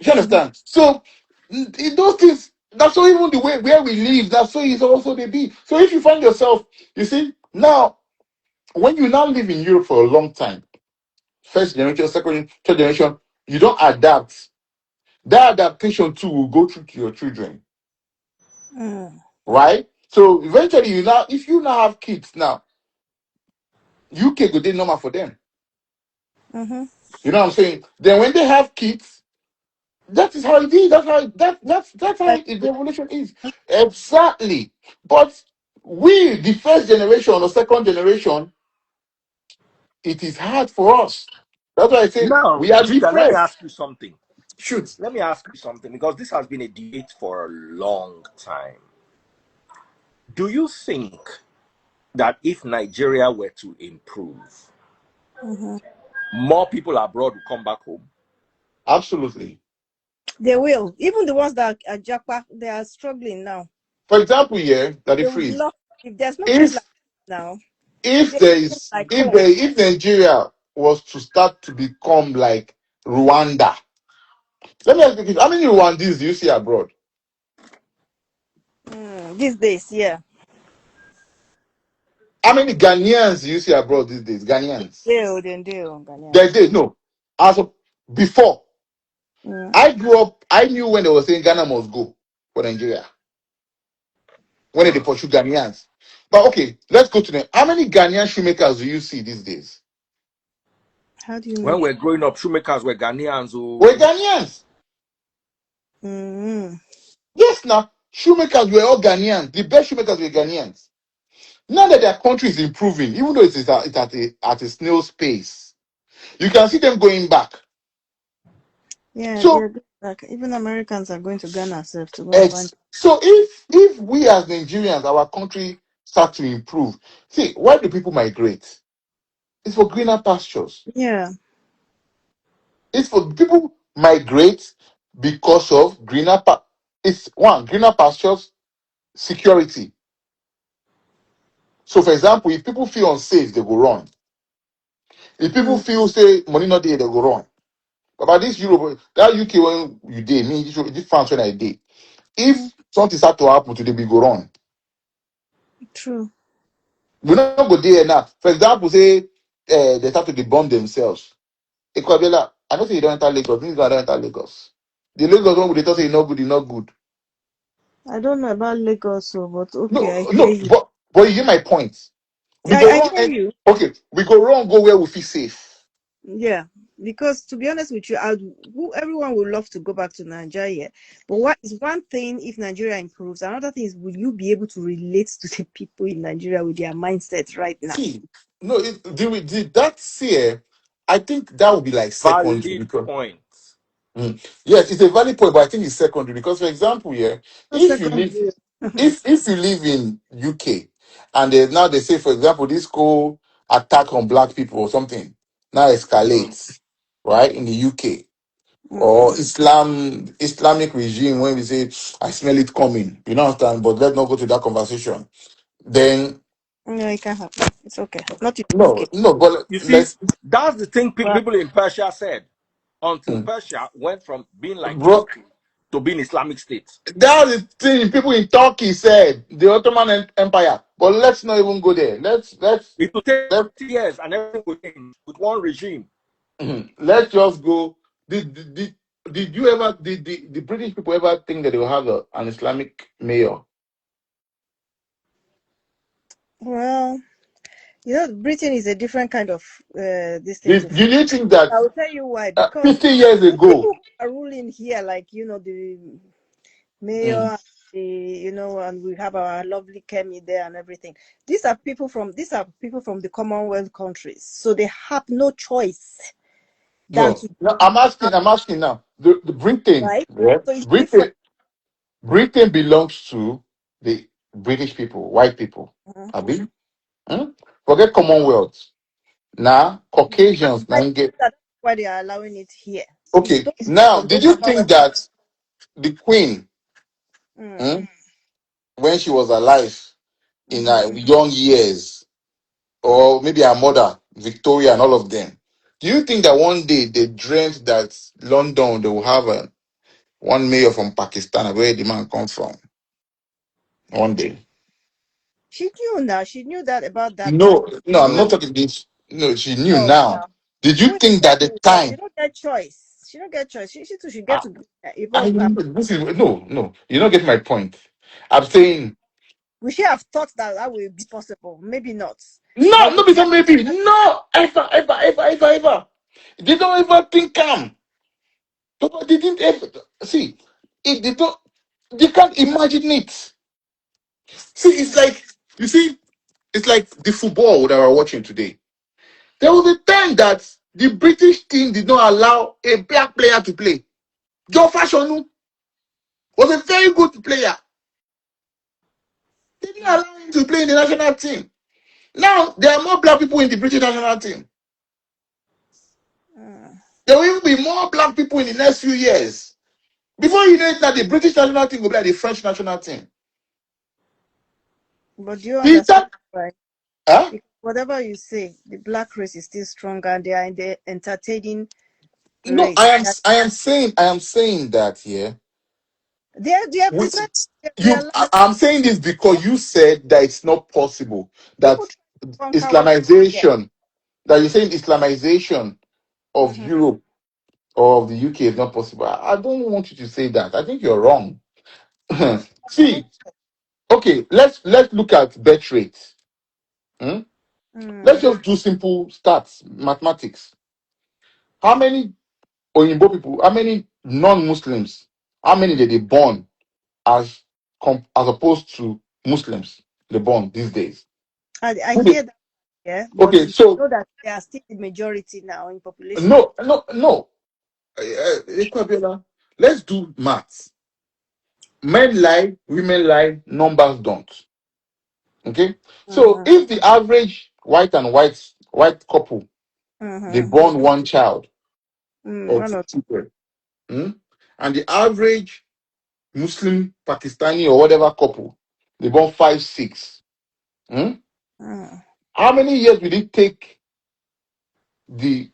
You
mhm,
understand? So in those things, that's so even the way where we live, that's so is also the be. So if you find yourself, you see, now when you now live in Europe for a long time, first generation, second, third generation, you don't adapt. That adaptation too will go through to your children,
mm,
right? So eventually, you now, if you now have kids now, UK go dey normal for them.
mhm,
You know what I'm saying? Then when they have kids, that is how it is. That's how
like,
the evolution is. Exactly. But we, the first generation or second generation, it is hard for us. That's why I say
Now,
we are
Jida, let me
depressed.
ask you something.
Shoot.
Let me ask you something because this has been a debate for a long time. Do you think that if Nigeria were to improve,
mhm.
more people abroad will come back home?
Absolutely.
They will. Even the ones that are Japa, they are struggling now.
For example, yeah, that
They
it
would
freeze.
love if there's no place
If
like now.
if
They
there
feel
is
like home.
if Nigeria was to start to become like Rwanda, let me ask you this: how many Rwandese do you see abroad?
These days, yeah.
How many Ghanaians do you see abroad these days? Ghanaians.
They
There
Ghanaians.
they no. As of before,
Mm,
I grew up. I knew when they were saying Ghana must go for Nigeria when they pursue Ghanaians. But okay, let's go to them. How many Ghanaian shoemakers do you see these days?
how do you
When
mean?
we're growing up, shoemakers were Ghanaians
We're
who.
Ghanaians.
Mm,
Yes, now shoemakers were all Ghanaians. The best shoemakers were Ghanaians. Now that their country is improving, even though it's at a snail's pace, you can see them going back.
yeah,
So
they're good. Like even Americans are going to Ghana ourselves to go and find.
So if we as Nigerians, our country start to improve, see, why do people migrate? It's for greener pastures.
Yeah,
It's for people migrate because of it's one, greener pastures, security. So for example, if people feel unsafe, they go run. If people
mm,
feel say money not there, they go run. But by this Europe, that UK when you did, me, this France when I did.
mm,
If something start to happen today, we go run.
true.
We not go there now. For example, say they start to bomb themselves. Ekwabela, I don't say you don't enter Lagos. Means I don't enter Lagos. The Lagos one they talk say it's not good.
I don't know about Lagos, so but okay,
No,
I hear
no,
you.
but you hear my point. We go
I
wrong
hear
and
you.
okay, we go wrong, go where we feel safe.
Yeah, because to be honest with you, everyone would love to go back to Nigeria. But what is one thing if Nigeria improves? Another thing is, will you be able to relate to the people in Nigeria with their mindset right now?
See, no, that here, I think that would be like secondary
Valid
because
point.
yes, it's a valid point, but I think it's secondary because, for example, yeah,
No
if you
second
live,
view.
if you live in UK, and now they say, for example, this whole attack on black people or something now
Mm.
escalates, right, in the UK or
Mm.
Islamic regime when we say I smell it coming, you know understand, but let's not go to that conversation. Then
No, it can't happen. It's okay. Not in
no,
UK.
no, but
You see,
let's
that's the thing
Well,
people in Persia said until
hmm,
Persia went from being like
bro.
UK to being Islamic State.
That's the thing people in Turkey said, the Ottoman Empire. But let's not even go there.
It will take
Let
years and everything will change with one regime.
let's just go. Did you ever the British people ever think that they will have an Islamic mayor?
well, Britain is a different kind of this thing to.
Did you think that
I will tell you why. Because
50 years
the people
ago?
who are ruling here, like the
Mm,
mayor, and we have our lovely Kemi there and everything. These are people from the Commonwealth countries, so they have no choice than
no,
to
no, I'm asking now. The Britain,
right.
yeah,
So it's different.
Britain belongs to the British people, white people.
Mhm.
Abi? Hmm? Forget Commonwealth. Now, Caucasians now get
That's why they are allowing it here. It's
okay.
those
Now,
from
did
those
you
Commonwealth.
think that the Queen,
Mm,
hmm, when she was alive in
mm-hmm.
her young years, or maybe her mother, Victoria, and all of them, do you think that one day they dreamt that London they will have one mayor from Pakistan, where the man comes from? One day.
She knew now. She knew that about that time.
No, no, I'm not
No,
talking this. No, she knew
no,
now.
no.
Did you
Queen
think that the
well, she
time?
don't get choice. She don't get choice. She too should get to
I
evolve.
this is no, no. You don't get my point. I'm saying
We should have thought that that will be possible. Maybe not.
no,
But
no, because maybe no, ever. They don't ever think but they didn't ever see. If they don't, they can't imagine it. See, it's like you see, it's like the football that we're watching today. There was a time that the British team did not allow a black player to play. Joe Fashanu was a very good player. They didn't allow him to play in the national team. Now there are more black people in the British national team.
uh,
There will even be more black people in the next few years. Before you know it, that the British national team will be like the French national team.
but do you
The
understand
that
why?
huh?
Because whatever you say, the black race is still stronger and they are in the entertaining
No,
race.
I am saying that here.
They have
With
decided they are
I'm saying this because you said that it's not possible that
people try to conquer what they get.
Islamization, that you're saying Islamization of
Hmm.
Europe or of the UK is not possible. I don't want you to say that. I think you're wrong. See, okay, let's look at birth rate. Hmm? Let's
Mm.
just do simple stats, mathematics. How many Oyinbo people, how many non-Muslims, how many did they born as as opposed to Muslims they born these days?
I
Who they-
hear that, yeah, but
Okay,
you
so
know that they are still the majority now in population.
no. Ekwabiola, Let's do maths. Men lie, women lie, numbers don't. Okay? So
Mm-hmm.
if the average white couple, they
Mm-hmm.
born one child or
One
two
of
children, hmm? And the average Muslim, Pakistani, or whatever couple, they born five, six. Hmm?
mm.
How many years will it take the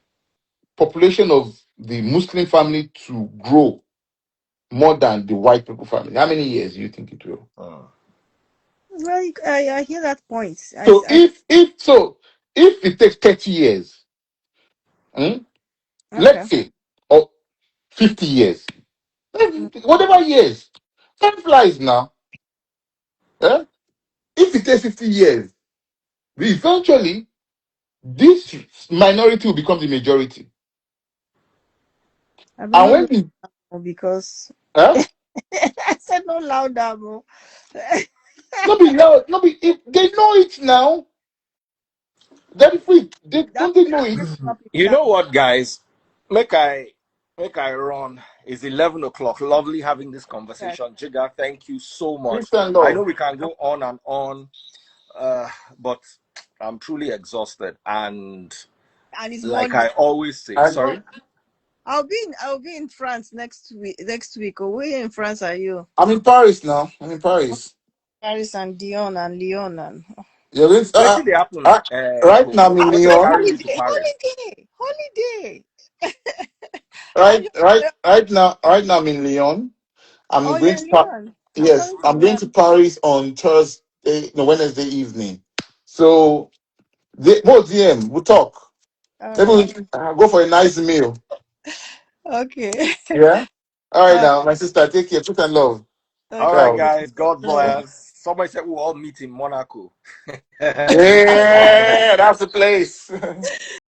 population of the Muslim family to grow more than the white people family? How many years do you think it will?
Mm.
Well, I hear that point.
So if it takes 30 years, hmm,
Okay.
let's say, or 50 years,
Mm.
whatever years, time flies now. Eh? If it takes 50 years, eventually this minority will become the majority.
I
And
believe
when
no
the
because
eh?
I said no louder, bro.
Not be loud, not be if they know it now. That if we they
That
don't they know it?
topic
You
that
know what, guys? Make I run. It's 11 o'clock. Lovely having this
okay.
conversation. Jigga, thank you so much.
Christian
I know
love.
we can go on and on, but I'm truly exhausted. And
And it's
like
morning.
I always say,
I,
sorry.
I'll be in France next week. Next week. Oh, where in France are you?
I'm in Paris now. I'm in Paris.
Paris and Dion and Lyon and
You're going to,
Where did they happen,
uh, right now I'm
Coco?
in
What they
Lyon.
carry you to
holiday,
Paris?
holiday. I
Right,
just
right, right now I'm in Lyon.
oh
I'm
you're
going
in
to
Lyon. I'm
yes,
coming to
I'm going to
Lyon.
Paris on Thursday, no, Wednesday evening. So, both DM, we'll talk.
All
Maybe
right.
we go for a nice meal.
Okay.
Yeah. All right,
uh,
now, my sister, take care. Peace and love.
All
okay.
right,
Ciao.
guys. God
Bye.
bless. Somebody said we'll all meet in Monaco.
Yeah, that's the place.